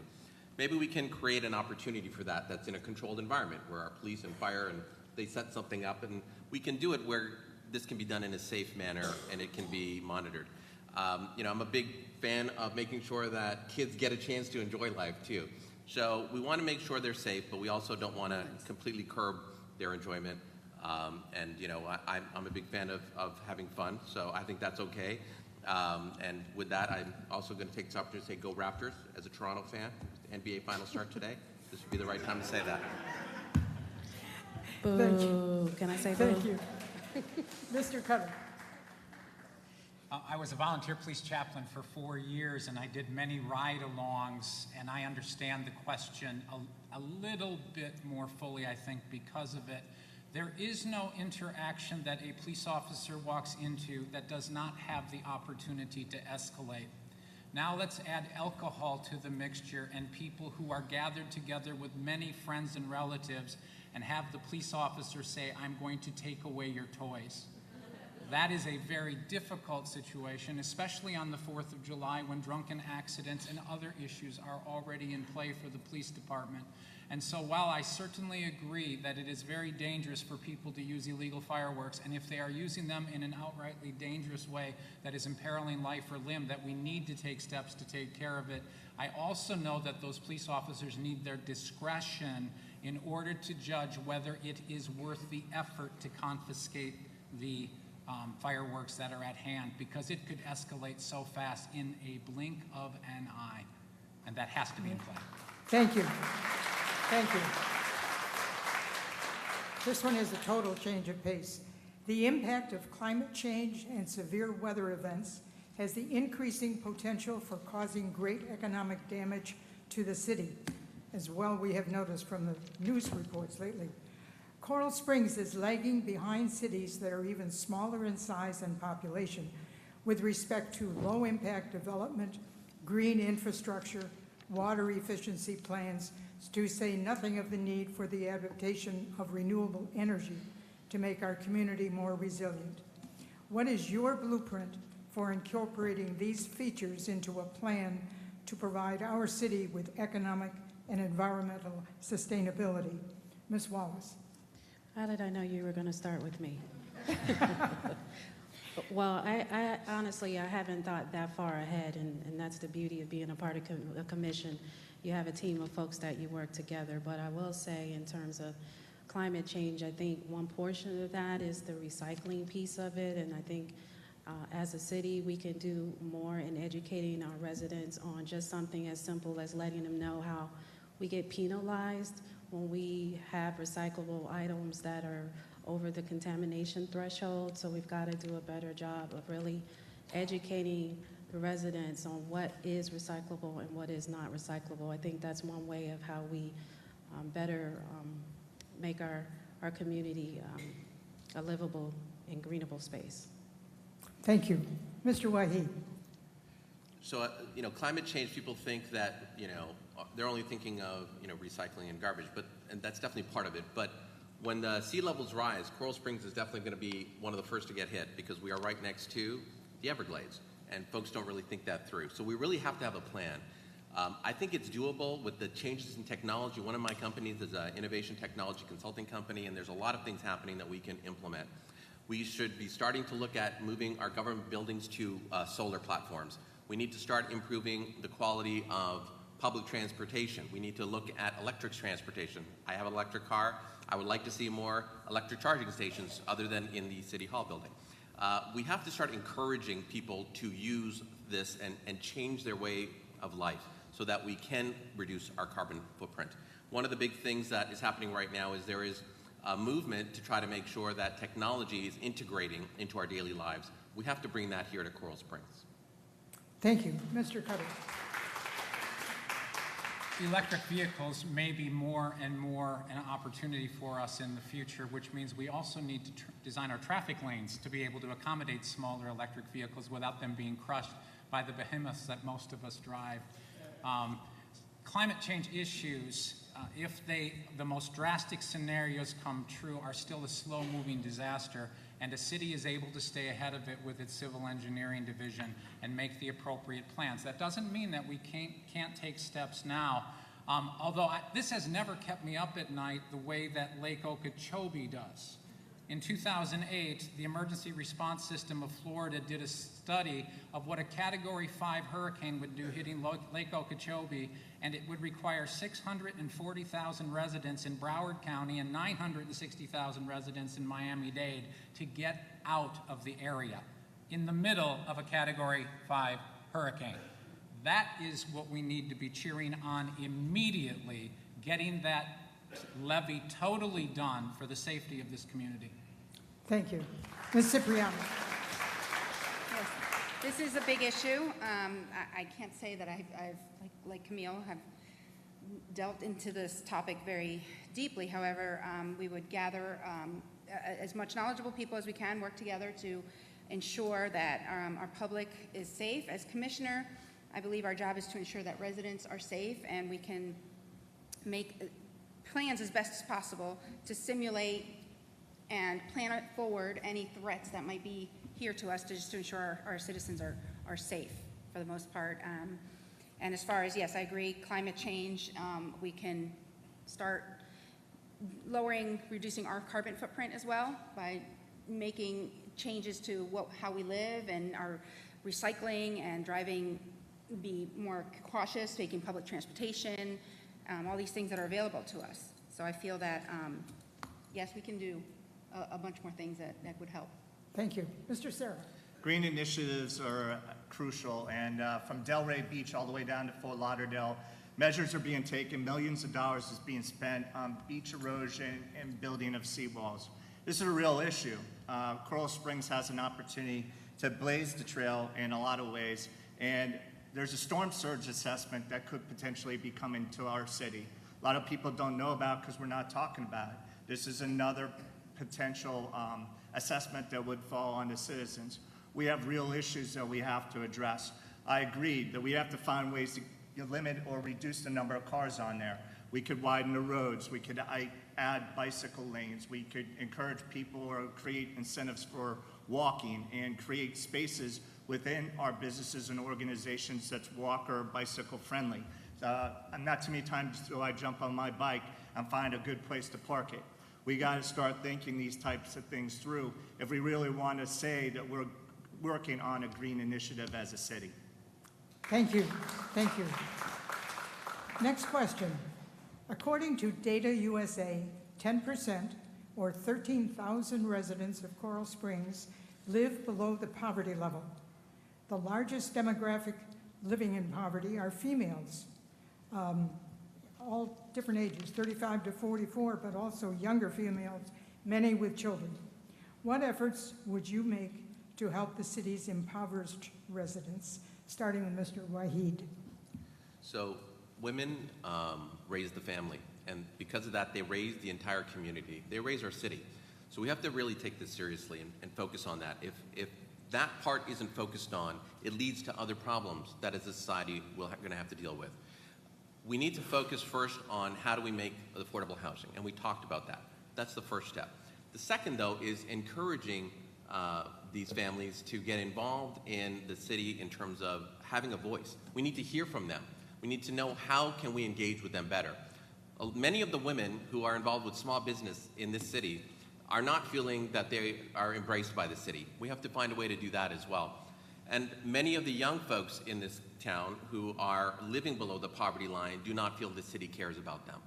Maybe we can create an opportunity for that that's in a controlled environment where our police and fire, and they set something up. And we can do it where this can be done in a safe manner and it can be monitored. I'm a big fan of making sure that kids get a chance to enjoy life, too. So we want to make sure they're safe, but we also don't want to completely curb their enjoyment. I'm a big fan of having fun, so I think that's okay. And with that, I'm also going to take this opportunity to say go Raptors as a Toronto fan. The NBA Finals start today. This would be the right time to say that. Thank you. Boo. Can I say boo? Thank you. Mr. Cutter. I was a volunteer police chaplain for 4 years, and I did many ride-alongs, and I understand the question a little bit more fully, I think, because of it. There is no interaction that a police officer walks into that does not have the opportunity to escalate. Now let's add alcohol to the mixture and people who are gathered together with many friends and relatives and have the police officer say, "I'm going to take away your toys." That is a very difficult situation, especially on the 4th of July when drunken accidents and other issues are already in play for the police department. And so while I certainly agree that it is very dangerous for people to use illegal fireworks, and if they are using them in an outrightly dangerous way that is imperiling life or limb, that we need to take steps to take care of it, I also know that those police officers need their discretion in order to judge whether it is worth the effort to confiscate the fireworks that are at hand, because it could escalate so fast in a blink of an eye, and that has to be in play. Thank you. Thank you. This one is a total change of pace. The impact of climate change and severe weather events has the increasing potential for causing great economic damage to the city, as well we have noticed from the news reports lately. Coral Springs is lagging behind cities that are even smaller in size and population with respect to low-impact development, green infrastructure, water efficiency plans, to say nothing of the need for the adaptation of renewable energy to make our community more resilient. What is your blueprint for incorporating these features into a plan to provide our city with economic and environmental sustainability? Ms. Wallace. How did I know you were going to start with me? Well, I honestly, I haven't thought that far ahead, and that's the beauty of being a part of a commission. You have a team of folks that you work together, but I will say in terms of climate change, I think one portion of that is the recycling piece of it, and I think as a city, we can do more in educating our residents on just something as simple as letting them know how we get penalized when we have recyclable items that are over the contamination threshold. So we've got to do a better job of really educating the residents on what is recyclable and what is not recyclable. I think that's one way of how we better make our community a livable and greenable space. Thank you. Mr. Waheed. So, climate change, people think that, they're only thinking of, recycling and garbage, and that's definitely part of it. But when the sea levels rise, Coral Springs is definitely going to be one of the first to get hit because we are right next to the Everglades, and folks don't really think that through. So we really have to have a plan. I think it's doable with the changes in technology. One of my companies is an innovation technology consulting company, and there's a lot of things happening that we can implement. We should be starting to look at moving our government buildings to solar platforms. We need to start improving the quality of public transportation. We need to look at electric transportation. I have an electric car. I would like to see more electric charging stations other than in the City Hall building. We have to start encouraging people to use this and change their way of life so that we can reduce our carbon footprint. One of the big things that is happening right now is there is a movement to try to make sure that technology is integrating into our daily lives. We have to bring that here to Coral Springs. Thank you. Mr. Cutter. Electric vehicles may be more and more an opportunity for us in the future, which means we also need to design our traffic lanes to be able to accommodate smaller electric vehicles without them being crushed by the behemoths that most of us drive. Climate change issues, if the most drastic scenarios come true, are still a slow-moving disaster, and a city is able to stay ahead of it with its civil engineering division and make the appropriate plans. That doesn't mean that we can't take steps now, although this has never kept me up at night the way that Lake Okeechobee does. In 2008, the Emergency Response System of Florida did a study of what a Category 5 hurricane would do hitting Lake Okeechobee, and it would require 640,000 residents in Broward County and 960,000 residents in Miami-Dade to get out of the area in the middle of a Category 5 hurricane. That is what we need to be cheering on immediately, getting that levy totally done for the safety of this community. Thank you. Ms. Cipriano. Yes, this is a big issue. I can't say that I've like Camille, have delved into this topic very deeply. However, we would gather as much knowledgeable people as we can, work together to ensure that our public is safe. As commissioner, I believe our job is to ensure that residents are safe, and we can make plans as best as possible to simulate and plan forward any threats that might be here to us, just to ensure our citizens are safe for the most part. And as far as, yes, I agree, climate change, we can start reducing our carbon footprint as well by making changes to how we live and our recycling and driving, be more cautious, taking public transportation, all these things that are available to us. So I feel that, yes, we can do a bunch more things that would help. Thank you. Mr. Sarah. Green initiatives are crucial, and from Delray Beach all the way down to Fort Lauderdale, measures are being taken. Millions of dollars is being spent on beach erosion and building of seawalls. This is a real issue. Coral Springs has an opportunity to blaze the trail in a lot of ways, and there's a storm surge assessment that could potentially be coming to our city. A lot of people don't know about because we're not talking about it. This is another potential assessment that would fall on the citizens. We have real issues that we have to address. I agree that we have to find ways to limit or reduce the number of cars on there. We could widen the roads. We could add bicycle lanes. We could encourage people or create incentives for walking and create spaces within our businesses and organizations that's walker or bicycle friendly. Not too many times do I jump on my bike and find a good place to park it. We got to start thinking these types of things through if we really want to say that we're working on a green initiative as a city. Thank you. Thank you. Next question. According to Data USA, 10% or 13,000 residents of Coral Springs live below the poverty level. The largest demographic living in poverty are females, all different ages, 35 to 44, but also younger females, many with children. What efforts would you make to help the city's impoverished residents, starting with Mr. Wahid? So women raise the family, and because of that, they raise the entire community. They raise our city. So we have to really take this seriously and focus on that. If that part isn't focused on, it leads to other problems that as a society we're going to have to deal with. We need to focus first on how do we make affordable housing, and we talked about that. That's the first step. The second, though, is encouraging these families to get involved in the city in terms of having a voice. We need to hear from them. We need to know how can we engage with them better. Many of the women who are involved with small business in this city are not feeling that they are embraced by the city. We have to find a way to do that as well. And many of the young folks in this town who are living below the poverty line do not feel the city cares about them.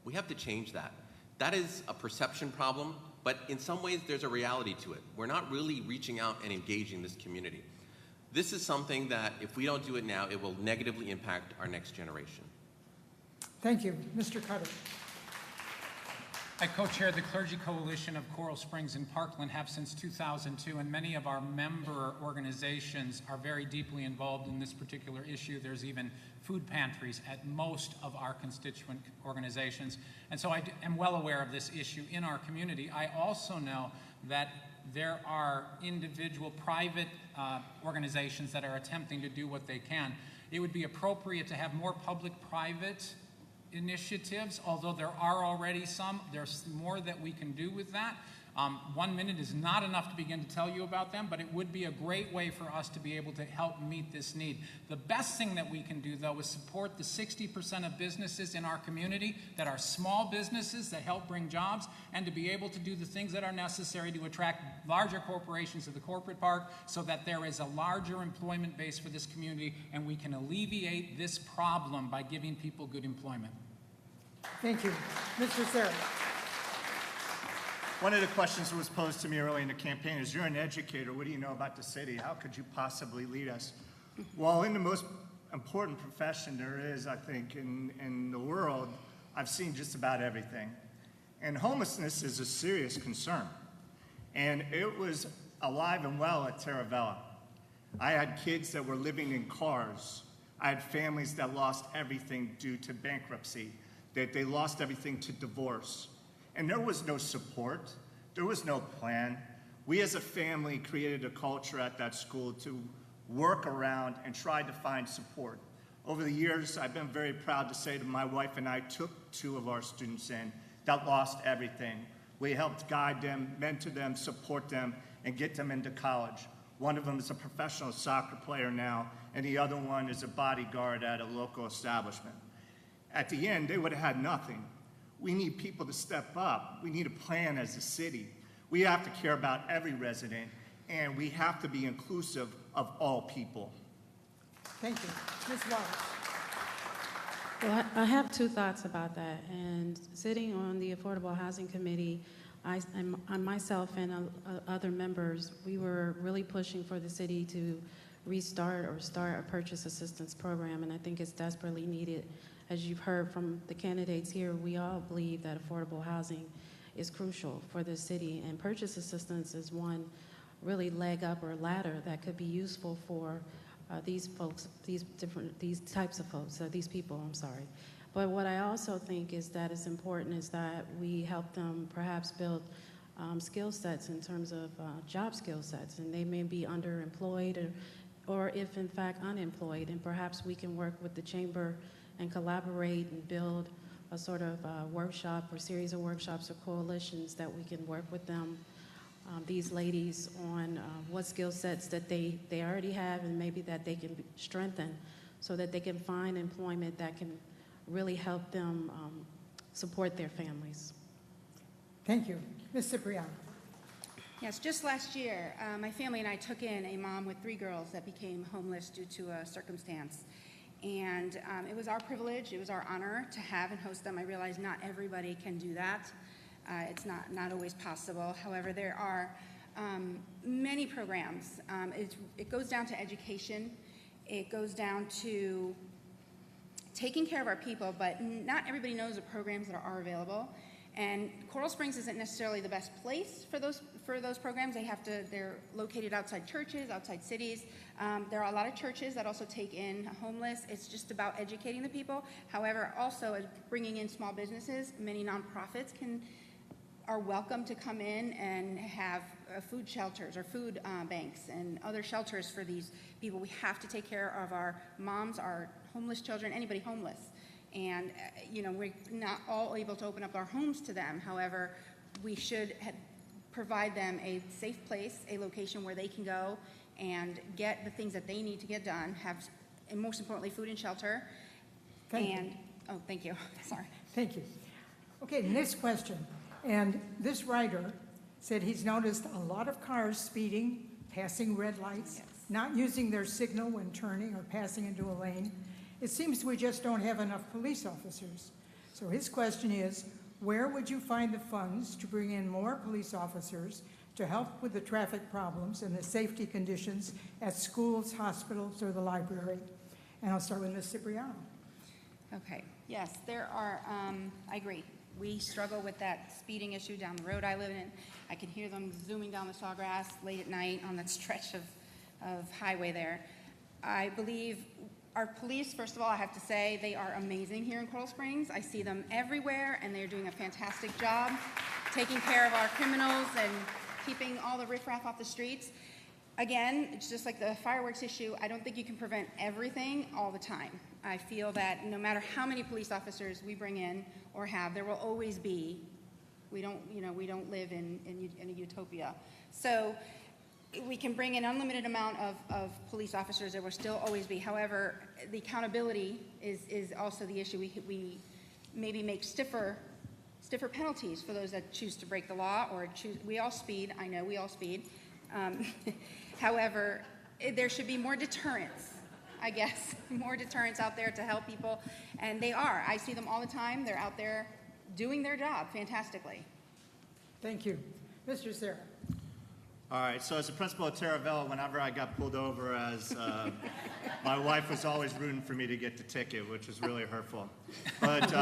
We have to change that. That is a perception problem, but in some ways there's a reality to it. We're not really reaching out and engaging this community. This is something that if we don't do it now, it will negatively impact our next generation. Thank you. Mr. Cutter. I co-chair the Clergy Coalition of Coral Springs and Parkland, have since 2002, and many of our member organizations are very deeply involved in this particular issue. There's even food pantries at most of our constituent organizations. And so I am well aware of this issue in our community. I also know that there are individual private organizations that are attempting to do what they can. It would be appropriate to have more public-private initiatives, although there are already some. There's more that we can do with that. 1 minute is not enough to begin to tell you about them, but it would be a great way for us to be able to help meet this need. The best thing that we can do, though, is support the 60% of businesses in our community that are small businesses that help bring jobs, and to be able to do the things that are necessary to attract larger corporations to the corporate park so that there is a larger employment base for this community, and we can alleviate this problem by giving people good employment. Thank you. Mr. Sarah. One of the questions that was posed to me early in the campaign is, you're an educator, what do you know about the city? How could you possibly lead us? Well, in the most important profession there is, I think, in the world, I've seen just about everything. And homelessness is a serious concern. And it was alive and well at Taravella. I had kids that were living in cars. I had families that lost everything due to bankruptcy, that they lost everything to divorce. And there was no support. There was no plan. We as a family created a culture at that school to work around and try to find support. Over the years, I've been very proud to say that my wife and I took 2 of our students in that lost everything. We helped guide them, mentor them, support them, and get them into college. One of them is a professional soccer player now, and the other one is a bodyguard at a local establishment. At the end, they would have had nothing. We need people to step up. We need a plan as a city. We have to care about every resident, and we have to be inclusive of all people. Thank you. Ms. Wallace. Well, I have 2 thoughts about that. And sitting on the Affordable Housing Committee, I myself and other members, we were really pushing for the city to restart or start a purchase assistance program, and I think it's desperately needed. As you've heard from the candidates here, we all believe that affordable housing is crucial for the city, and purchase assistance is one really leg up or ladder that could be useful for these folks, these types of folks, these people, I'm sorry. But what I also think is that it's important is that we help them perhaps build skill sets in terms of job skill sets, and they may be underemployed or if in fact unemployed, and perhaps we can work with the chamber and collaborate and build a sort of workshop or series of workshops or coalitions that we can work with them, these ladies, on what skill sets that they already have and maybe that they can strengthen so that they can find employment that can really help them support their families. Thank you. Ms. Cipriano. Yes, just last year, my family and I took in a mom with 3 girls that became homeless due to a circumstance. And it was our privilege, it was our honor to have and host them. I realize not everybody can do that. It's not always possible. However, there are many programs. It goes down to education. It goes down to taking care of our people, but not everybody knows the programs that are available. And Coral Springs isn't necessarily the best place for those programs. They're located outside churches, outside cities. There are a lot of churches that also take in homeless. It's just about educating the people. However, also bringing in small businesses. Many nonprofits are welcome to come in and have food shelters or food banks and other shelters for these people. We have to take care of our moms, our homeless children, anybody homeless. And, we're not all able to open up our homes to them. However, we should provide them a safe place, a location where they can go and get the things that they need to get done, and most importantly, food and shelter. Thank you. Oh, thank you. Sorry. Thank you. Okay, next question. And this writer said he's noticed a lot of cars speeding, passing red lights, not using their signal when turning or passing into a lane. It seems we just don't have enough police officers. So his question is, where would you find the funds to bring in more police officers to help with the traffic problems and the safety conditions at schools, hospitals, or the library? And I'll start with Ms. Cipriano. Okay, yes, there are, I agree. We struggle with that speeding issue down the road I live in. I can hear them zooming down the Sawgrass late at night on that stretch of highway there. I believe our police, first of all, I have to say, they are amazing here in Coral Springs. I see them everywhere, and they're doing a fantastic job taking care of our criminals and keeping all the riffraff off the streets. Again, it's just like the fireworks issue. I don't think you can prevent everything all the time. I feel that no matter how many police officers we bring in or have, there will always be. We don't live in a utopia. So we can bring an unlimited amount of police officers. There will still always be. However, the accountability is also the issue. We maybe make stiffer penalties for those that choose to break the law or choose. We all speed. I know we all speed. However, there should be more deterrence, I guess, more deterrence out there to help people, and they are. I see them all the time. They're out there doing their job fantastically. Thank you. Mr. Serra. All right, so as a principal at Taravella, whenever I got pulled over, my wife was always rooting for me to get the ticket, which was really hurtful. But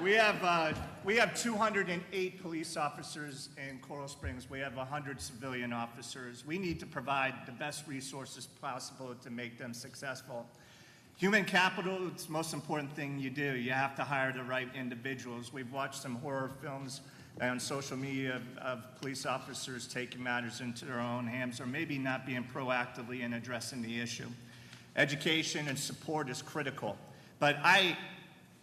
we have 208 police officers in Coral Springs. We have 100 civilian officers. We need to provide the best resources possible to make them successful. Human capital, it's the most important thing you do. You have to hire the right individuals. We've watched some horror films on social media of police officers taking matters into their own hands or maybe not being proactively in addressing the issue. Education and support is critical. But I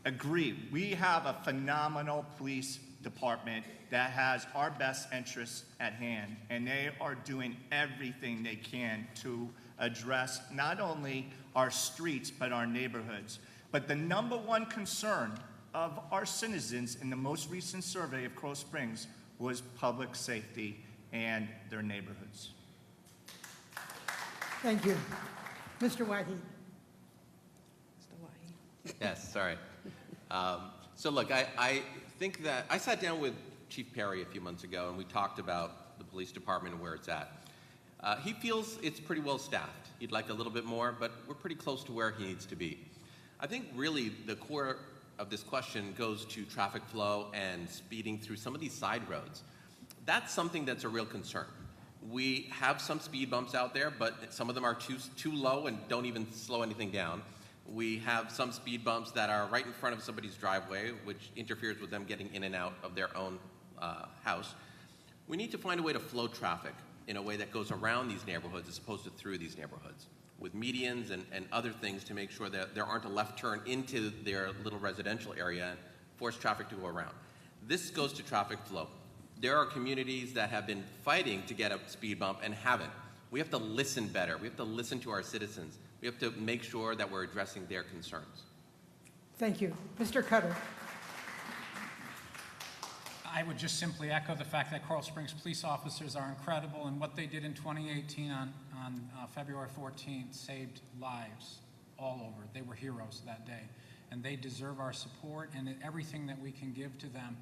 agree, we have a phenomenal police department that has our best interests at hand, and they are doing everything they can to address not only our streets, but our neighborhoods. But the number one concern of our citizens in the most recent survey of Coral Springs was public safety and their neighborhoods. Thank you. Mr. Wahi. Mr. Wahi. Yes, sorry. So look, I think that I sat down with Chief Perry a few months ago and we talked about the police department and where it's at. He feels it's pretty well staffed. He'd like a little bit more, but we're pretty close to where he needs to be. I think really the core of this question goes to traffic flow and speeding through some of these side roads. That's something that's a real concern. We have some speed bumps out there, but some of them are too low and don't even slow anything down. We have some speed bumps that are right in front of somebody's driveway, which interferes with them getting in and out of their own house. We need to find a way to flow traffic in a way that goes around these neighborhoods as opposed to through these neighborhoods, with medians and other things to make sure that there aren't a left turn into their little residential area and force traffic to go around. This goes to traffic flow. There are communities that have been fighting to get a speed bump and haven't. We have to listen better. We have to listen to our citizens. We have to make sure that we're addressing their concerns. Thank you. Mr. Cutter. I would just simply echo the fact that Coral Springs police officers are incredible, and what they did in 2018 on February 14th saved lives all over. They were heroes that day, and they deserve our support and everything that we can give to them.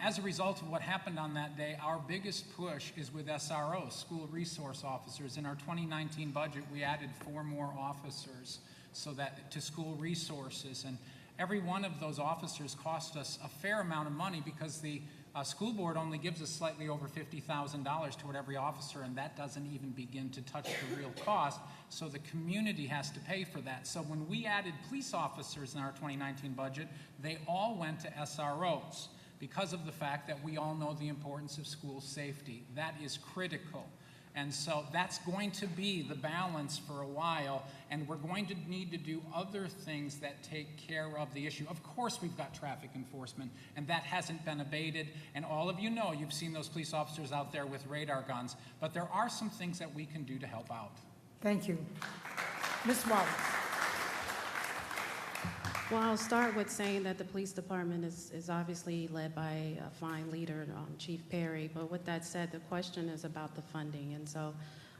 As a result of what happened on that day, our biggest push is with SROs, school resource officers. In our 2019 budget, we added 4 more officers to school resources, and every one of those officers cost us a fair amount of money because the school board only gives us slightly over $50,000 toward every officer, and that doesn't even begin to touch the real cost, so the community has to pay for that. So when we added police officers in our 2019 budget, they all went to SROs because of the fact that we all know the importance of school safety. That is critical. And so that's going to be the balance for a while, and we're going to need to do other things that take care of the issue. Of course, we've got traffic enforcement, and that hasn't been abated, and all of you know, you've seen those police officers out there with radar guns, but there are some things that we can do to help out. Thank you. Ms. Wallace. Well, I'll start with saying that the police department is obviously led by a fine leader, Chief Perry. But with that said, the question is about the funding. And so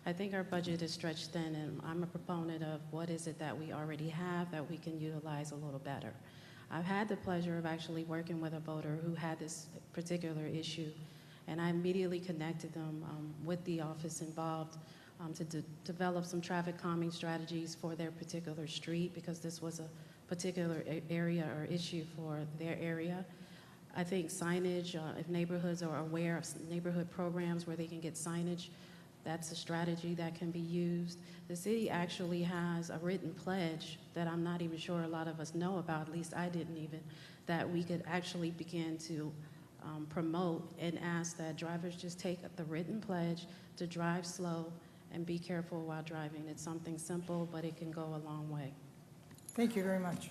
I think our budget is stretched thin, and I'm a proponent of what is it that we already have that we can utilize a little better. I've had the pleasure of actually working with a voter who had this particular issue, and I immediately connected them with the office involved to develop some traffic calming strategies for their particular street, because this was a particular area or issue for their area. I think signage, if neighborhoods are aware of neighborhood programs where they can get signage, that's a strategy that can be used. The city actually has a written pledge that I'm not even sure a lot of us know about, at least I didn't even, that we could actually begin to promote and ask that drivers just take the written pledge to drive slow and be careful while driving. It's something simple, but it can go a long way. Thank you very much.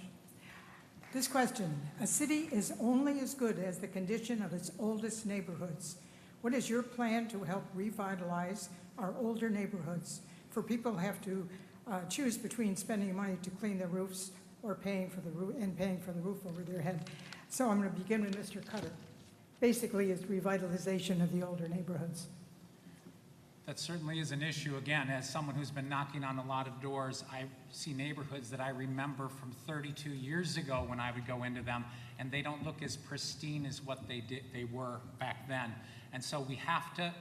This question, a city is only as good as the condition of its oldest neighborhoods. What is your plan to help revitalize our older neighborhoods? For people who have to choose between spending money to clean their roofs or paying for the roof over their head. So I'm going to begin with Mr. Cutter. Basically, it's revitalization of the older neighborhoods. That certainly is an issue. Again, as someone who's been knocking on a lot of doors, I see neighborhoods that I remember from 32 years ago when I would go into them, and they don't look as pristine as what they were back then. And so we have to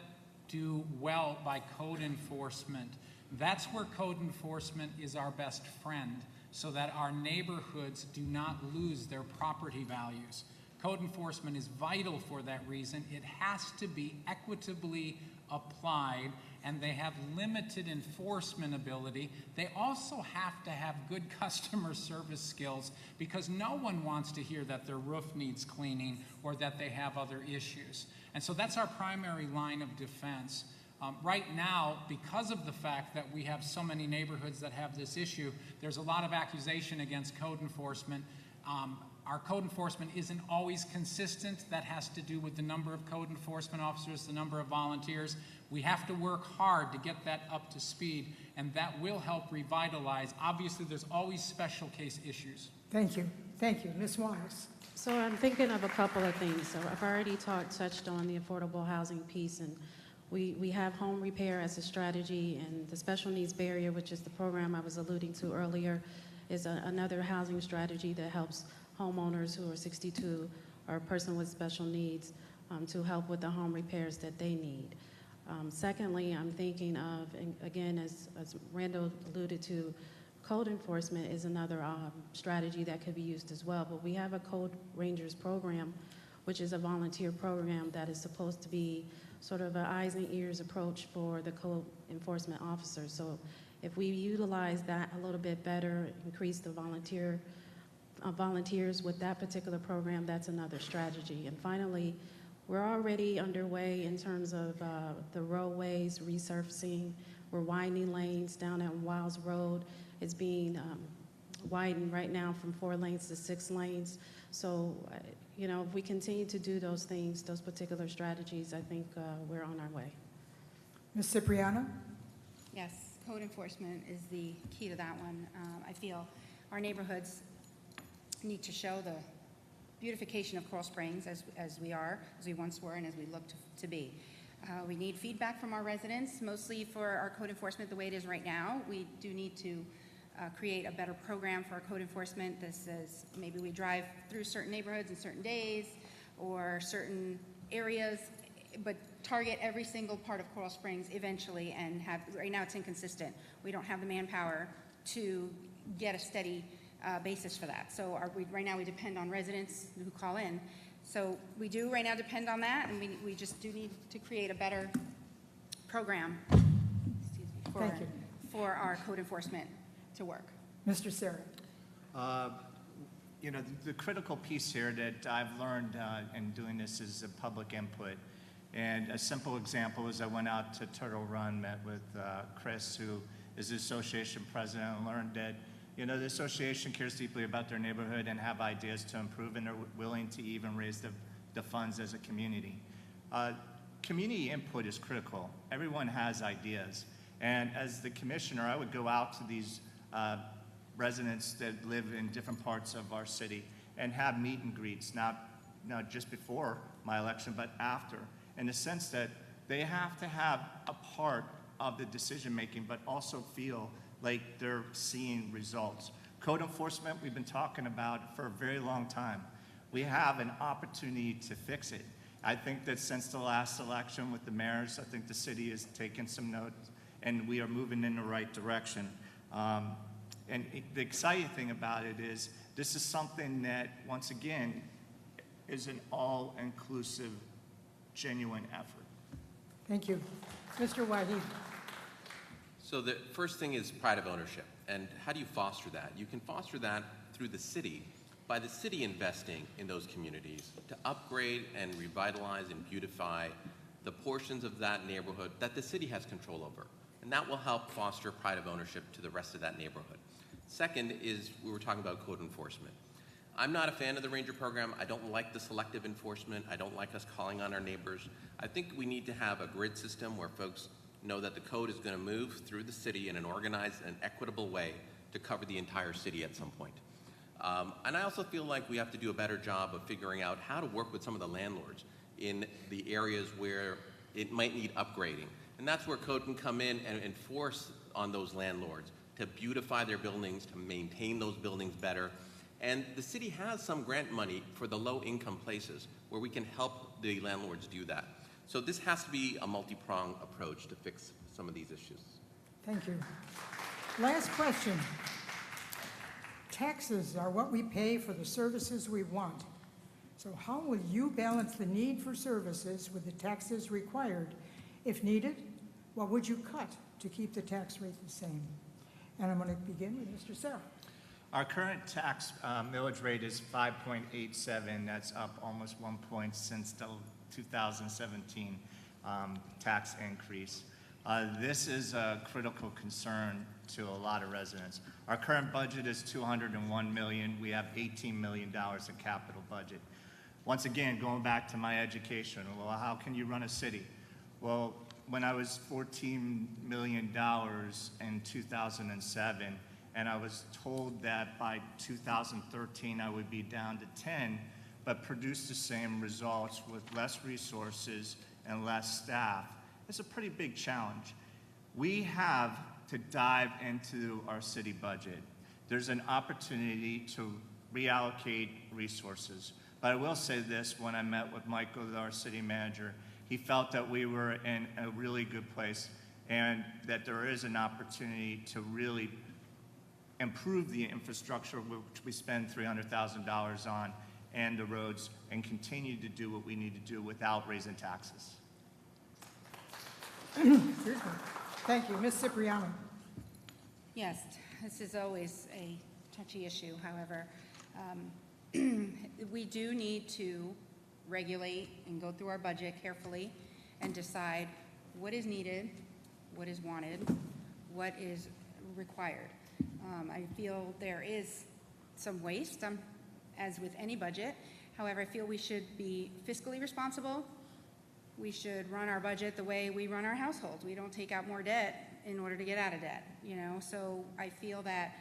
do well by code enforcement. That's where code enforcement is our best friend, so that our neighborhoods do not lose their property values. Code enforcement is vital for that reason. It has to be equitably applied, and they have limited enforcement ability. They also have to have good customer service skills, because no one wants to hear that their roof needs cleaning or that they have other issues. And so that's our primary line of defense. Right now, because of the fact that we have so many neighborhoods that have this issue, there's a lot of accusation against code enforcement. Our code enforcement isn't always consistent. That has to do with the number of code enforcement officers, the number of volunteers. We have to work hard to get that up to speed, and that will help revitalize. Obviously, there's always special case issues. Thank you. Thank you. Ms. Wise. So I'm thinking of a couple of things. So I've already touched on the affordable housing piece, and we have home repair as a strategy, and the special needs barrier, which is the program I was alluding to earlier, is another housing strategy that helps homeowners who are 62 or a person with special needs to help with the home repairs that they need. Secondly, I'm thinking of, and again, as Randall alluded to, code enforcement is another strategy that could be used as well. But we have a Code Rangers program, which is a volunteer program that is supposed to be sort of an eyes and ears approach for the code enforcement officers. So if we utilize that a little bit better, increase the volunteers with that particular program, that's another strategy. And finally, we're already underway in terms of the roadways, resurfacing. We're widening lanes down at Wiles Road. It's being widened right now from 4 lanes to 6 lanes. So, you know, if we continue to do those things, those particular strategies, I think we're on our way. Ms. Cipriano? Yes, code enforcement is the key to that one. I feel our neighborhoods need to show the beautification of Coral Springs as we once were, and as we look to be. We need feedback from our residents, mostly for our code enforcement the way it is right now. We do need to create a better program for our code enforcement. This is, maybe we drive through certain neighborhoods on certain days or certain areas, but target every single part of Coral Springs eventually, and have, right now it's inconsistent. We don't have the manpower to get a steady basis for that. So right now we depend on residents who call in. So we do right now depend on that, and we just do need to create a better program for our code enforcement to work. Mr. Sarah? You know, the critical piece here that I've learned in doing this is public input. And a simple example is I went out to Turtle Run, met with Chris, who is the association president, and learned that, you know, the association cares deeply about their neighborhood and have ideas to improve, and they're willing to even raise the funds as a community. Community input is critical. Everyone has ideas. And as the commissioner, I would go out to these residents that live in different parts of our city and have meet and greets, not just before my election, but after, in the sense that they have to have a part of the decision making, but also feel like they're seeing results. Code enforcement, we've been talking about for a very long time. We have an opportunity to fix it. I think that since the last election with the mayors, I think the city has taken some notes, and we are moving in the right direction. The exciting thing about it is this is something that, once again, is an all-inclusive, genuine effort. Thank you. Mr. Wahid? So the first thing is pride of ownership. And how do you foster that? You can foster that through the city, by the city investing in those communities to upgrade and revitalize and beautify the portions of that neighborhood that the city has control over. And that will help foster pride of ownership to the rest of that neighborhood. Second is, we were talking about code enforcement. I'm not a fan of the Ranger program. I don't like the selective enforcement. I don't like us calling on our neighbors. I think we need to have a grid system where folks know that the code is going to move through the city in an organized and equitable way to cover the entire city at some point. And I also feel like we have to do a better job of figuring out how to work with some of the landlords in the areas where it might need upgrading. And that's where code can come in and enforce on those landlords to beautify their buildings, to maintain those buildings better. And the city has some grant money for the low-income places where we can help the landlords do that. So this has to be a multi-pronged approach to fix some of these issues. Thank you. Last question. Taxes are what we pay for the services we want. So how will you balance the need for services with the taxes required? If needed, what would you cut to keep the tax rate the same? And I'm going to begin with Mr. Sarah. Our current tax millage rate is 5.87. That's up almost 1 point since the 2017 tax increase. This is a critical concern to a lot of residents. Our current budget is $201 million. We have $18 million in capital budget. Once again, going back to my education, well, how can you run a city? Well, when I was $14 million in 2007, and I was told that by 2013 I would be down to 10, but produce the same results with less resources and less staff, it's a pretty big challenge. We have to dive into our city budget. There's an opportunity to reallocate resources. But I will say this, when I met with Michael, our city manager, he felt that we were in a really good place and that there is an opportunity to really improve the infrastructure, which we spend $300,000 on, and the roads, and continue to do what we need to do without raising taxes. Thank you. Ms. Cipriano. Yes, this is always a touchy issue, however. We do need to regulate and go through our budget carefully and decide what is needed, what is wanted, what is required. I feel there is some waste, as with any budget. However, I feel we should be fiscally responsible. We should run our budget the way we run our households. We don't take out more debt in order to get out of debt, you know? So I feel that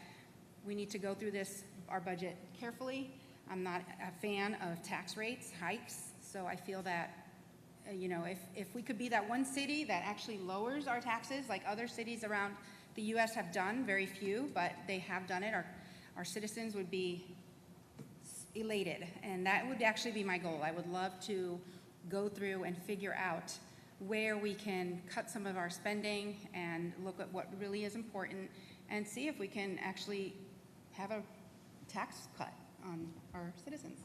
we need to go through our budget carefully. I'm not a fan of tax rates, hikes, so I feel that, if we could be that one city that actually lowers our taxes, like other cities around the U.S. have done, very few, but they have done it, our citizens would be elated, and that would actually be my goal. I would love to go through and figure out where we can cut some of our spending and look at what really is important and see if we can actually have a tax cut on our citizens.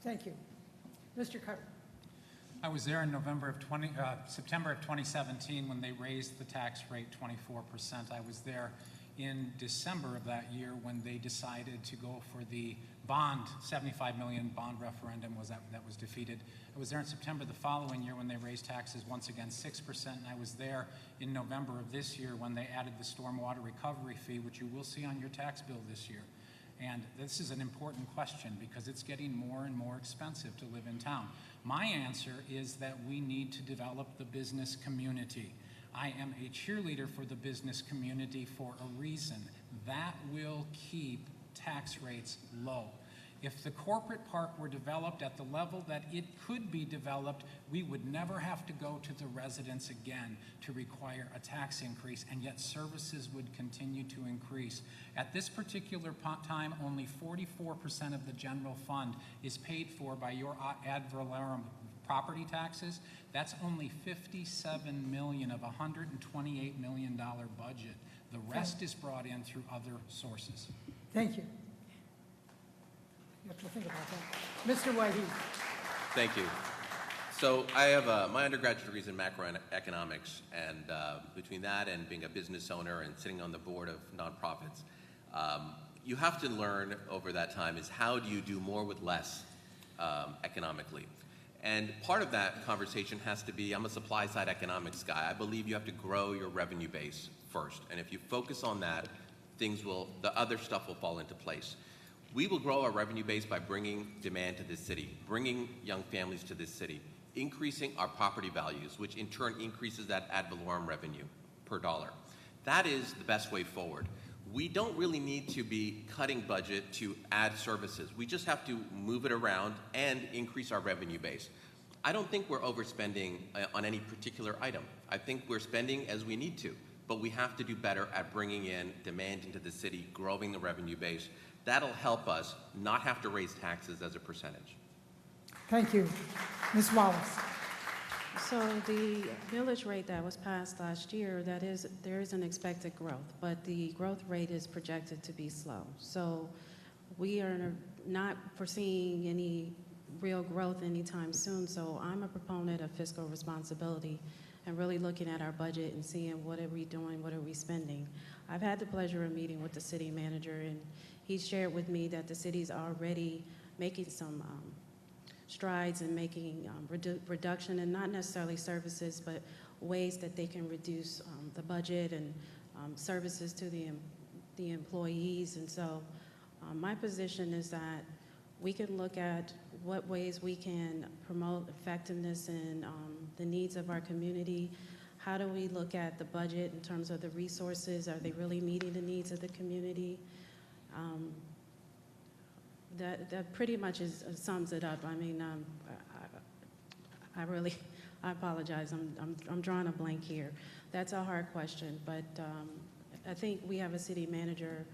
Thank you. Mr. Cutter. I was there in September of 2017 when they raised the tax rate 24%. I was there in December of that year when they decided to go for the bond, $75 million bond referendum that was defeated. I was there in September the following year when they raised taxes once again 6%, and I was there in November of this year when they added the stormwater recovery fee, which you will see on your tax bill this year. And this is an important question because it's getting more and more expensive to live in town. My answer is that we need to develop the business community. I am a cheerleader for the business community for a reason. That will keep tax rates low. If the corporate park were developed at the level that it could be developed, we would never have to go to the residents again to require a tax increase, and yet services would continue to increase. At this particular time, only 44% of the general fund is paid for by your ad valorem property taxes. That's only $57 million of a $128 million budget. The rest is brought in through other sources. Thank you. You have to think about that. Mr. Whitey. Thank you. So I have my undergraduate degree is in macroeconomics, and between that and being a business owner and sitting on the board of nonprofits, you have to learn over that time is how do you do more with less economically. And part of that conversation has to be, I'm a supply side economics guy. I believe you have to grow your revenue base first. And if you focus on that, the other stuff will fall into place. We will grow our revenue base by bringing demand to this city, bringing young families to this city, increasing our property values, which in turn increases that ad valorem revenue per dollar. That is the best way forward. We don't really need to be cutting budget to add services. We just have to move it around and increase our revenue base. I don't think we're overspending on any particular item. I think we're spending as we need to, but we have to do better at bringing in demand into the city, growing the revenue base. That'll help us not have to raise taxes as a percentage. Thank you. Ms. Wallace. So the millage rate that was passed last year, there is an expected growth, but the growth rate is projected to be slow. So we are not foreseeing any real growth anytime soon, so I'm a proponent of fiscal responsibility and really looking at our budget and seeing what are we doing, what are we spending. I've had the pleasure of meeting with the city manager, and he shared with me that the city's already making some strides in making reduction, and not necessarily services, but ways that they can reduce the budget and services to the employees. And so my position is that we can look at what ways we can promote effectiveness in the needs of our community. How do we look at the budget in terms of the resources? Are they really meeting the needs of the community? That pretty much sums it up. I mean, I apologize. I'm drawing a blank here. That's a hard question, but I think we have a city manager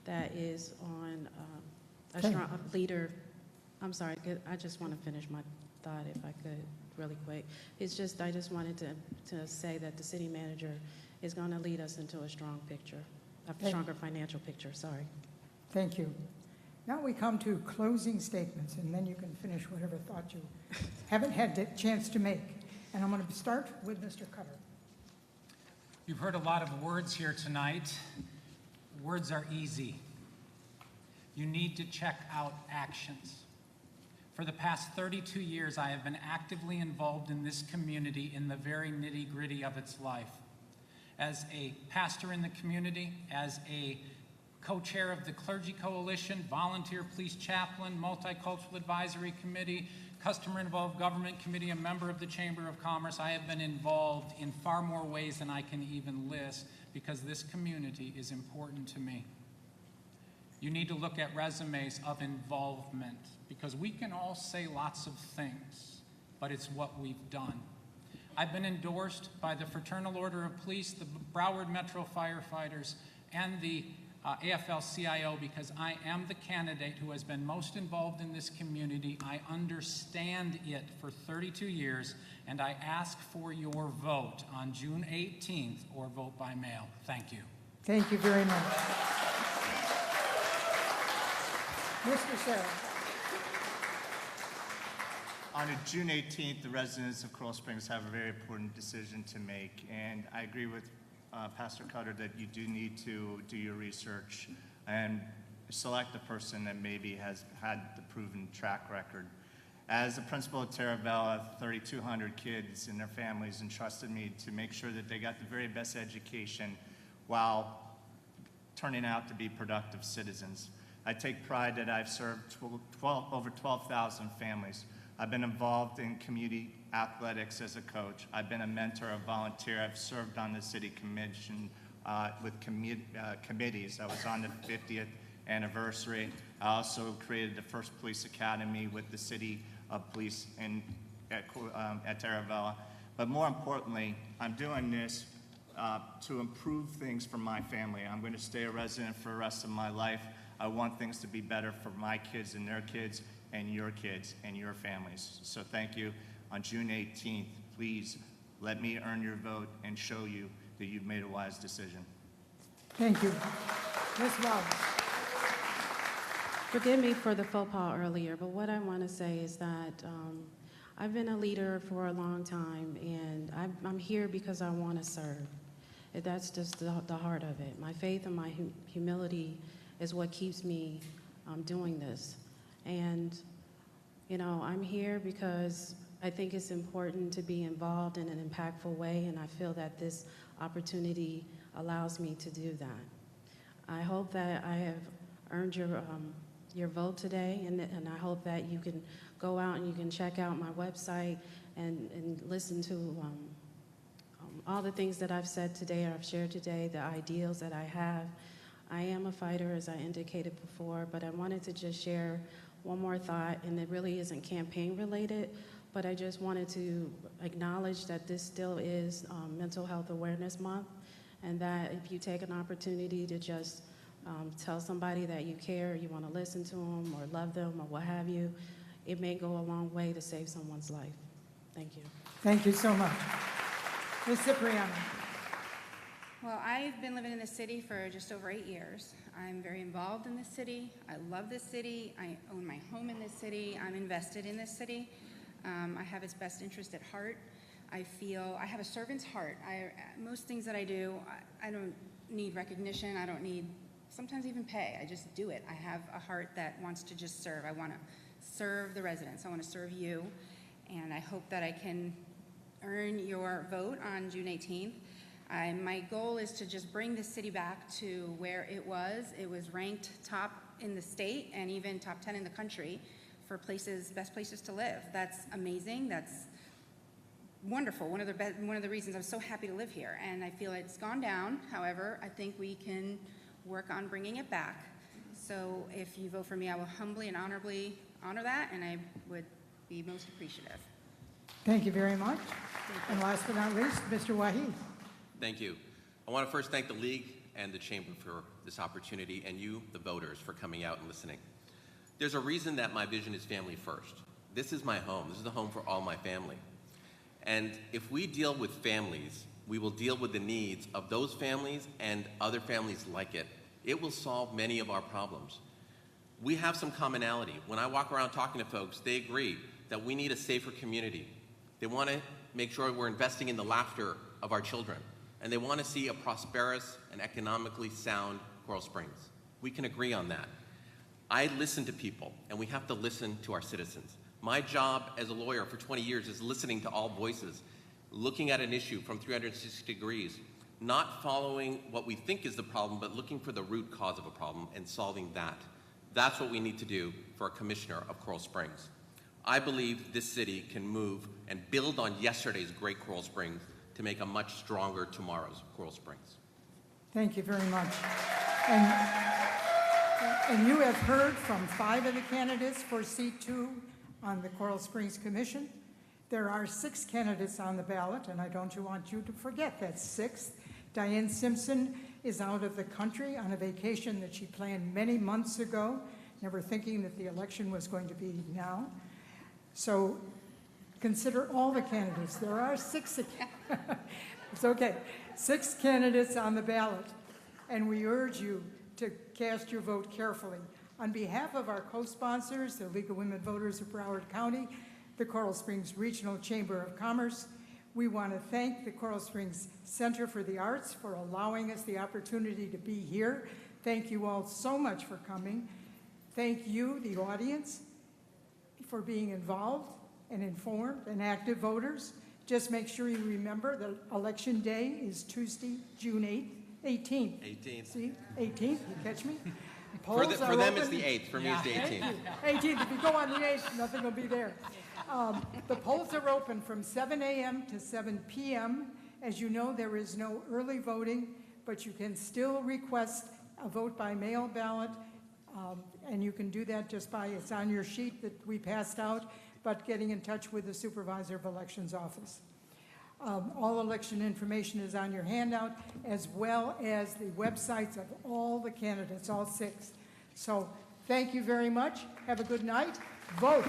that is on a strong leader. I'm sorry. I just want to finish my thought, if I could, really quick. I just wanted to say that the city manager is going to lead us into a strong picture, a stronger financial picture. Sorry. Thank you. Now we come to closing statements, and then you can finish whatever thought you haven't had the chance to make. And I'm going to start with Mr. Cutter. You've heard a lot of words here tonight. Words are easy. You need to check out actions. For the past 32 years, I have been actively involved in this community in the very nitty-gritty of its life. As a pastor in the community, as a co-chair of the Clergy Coalition, volunteer police chaplain, multicultural advisory committee, customer-involved government committee, a member of the Chamber of Commerce, I have been involved in far more ways than I can even list because this community is important to me. You need to look at resumes of involvement because we can all say lots of things, but it's what we've done. I've been endorsed by the Fraternal Order of Police, the Broward Metro Firefighters, and the AFL-CIO because I am the candidate who has been most involved in this community. I understand it for 32 years, and I ask for your vote on June 18th or vote by mail. Thank you. Thank you very much. Mr. Sarah. On June 18th, the residents of Coral Springs have a very important decision to make, and I agree with Pastor Cutter that you do need to do your research and select a person that maybe has had the proven track record. As the principal of Terravella, 3,200 kids and their families entrusted me to make sure that they got the very best education while turning out to be productive citizens. I take pride that I've served over 12,000 families. I've been involved in community athletics as a coach. I've been a mentor, a volunteer. I've served on the city commission with committees. I was on the 50th anniversary. I also created the first police academy with the city of police at Terravella. But more importantly, I'm doing this to improve things for my family. I'm going to stay a resident for the rest of my life. I want things to be better for my kids and their kids and your families. So thank you. On June 18th, please let me earn your vote and show you that you've made a wise decision. Thank you. Ms. Wallace. Forgive me for the faux pas earlier, but what I want to say is that I've been a leader for a long time, and I'm here because I want to serve. That's just the heart of it. My faith and my humility is what keeps me doing this. And, you know, I'm here because I think it's important to be involved in an impactful way, and I feel that this opportunity allows me to do that. I hope that I have earned your vote today, and I hope that you can go out and you can check out my website and listen to all the things that I've said today or I've shared today, the ideals that I have. I am a fighter, as I indicated before, but I wanted to just share one more thought, and it really isn't campaign related, but I just wanted to acknowledge that this still is Mental Health Awareness Month, and that if you take an opportunity to just tell somebody that you care, you want to listen to them or love them or what have you, it may go a long way to save someone's life. Thank you. Thank you so much. Ms. Cipriano. Well, I've been living in this city for just over 8 years. I'm very involved in this city. I love this city. I own my home in this city. I'm invested in this city. I have its best interest at heart. I feel I have a servant's heart. Most things that I do, I don't need recognition. I don't need sometimes even pay. I just do it. I have a heart that wants to just serve. I want to serve the residents. I want to serve you. And I hope that I can earn your vote on June 18th. My goal is to just bring this city back to where it was. It was ranked top in the state and even top 10 in the country for best places to live. That's amazing. That's wonderful. One of the reasons I'm so happy to live here. And I feel it's gone down. However, I think we can work on bringing it back. So if you vote for me, I will humbly and honorably honor that, and I would be most appreciative. Thank you very much. And last but not least, Mr. Waheed. Thank you. I want to first thank the League and the Chamber for this opportunity, and you, the voters, for coming out and listening. There's a reason that my vision is family first. This is my home. This is the home for all my family. And if we deal with families, we will deal with the needs of those families and other families like it. It will solve many of our problems. We have some commonality. When I walk around talking to folks, they agree that we need a safer community. They want to make sure we're investing in the laughter of our children. And they want to see a prosperous and economically sound Coral Springs. We can agree on that. I listen to people, and we have to listen to our citizens. My job as a lawyer for 20 years is listening to all voices, looking at an issue from 360 degrees, not following what we think is the problem, but looking for the root cause of a problem and solving that. That's what we need to do for a commissioner of Coral Springs. I believe this city can move and build on yesterday's great Coral Springs to make a much stronger tomorrow's Coral Springs. Thank you very much. And you have heard from 5 of the candidates for seat 2 on the Coral Springs Commission. There are 6 candidates on the ballot, and I don't want you to forget that 6th. Diane Simpson is out of the country on a vacation that she planned many months ago, never thinking that the election was going to be now. So consider all the candidates. There are 6 it's okay. 6 candidates on the ballot, and we urge you to cast your vote carefully. On behalf of our co-sponsors, the League of Women Voters of Broward County, the Coral Springs Regional Chamber of Commerce, we want to thank the Coral Springs Center for the Arts for allowing us the opportunity to be here. Thank you all so much for coming. Thank you, the audience, for being involved and informed and active voters. Just make sure you remember that Election Day is Tuesday, June 18th. 18th. See, 18th, you catch me? For Polls them, are it's open. the 8th. For me, it's the 18th. 18th, if you go on the 8th, nothing will be there. The polls are open from 7 a.m. to 7 p.m. As you know, there is no early voting, but you can still request a vote by mail ballot, and you can do that just by, it's on your sheet that we passed out, but getting in touch with the Supervisor of Elections office. All election information is on your handout, as well as the websites of all the candidates, all 6. So thank you very much. Have a good night. Vote.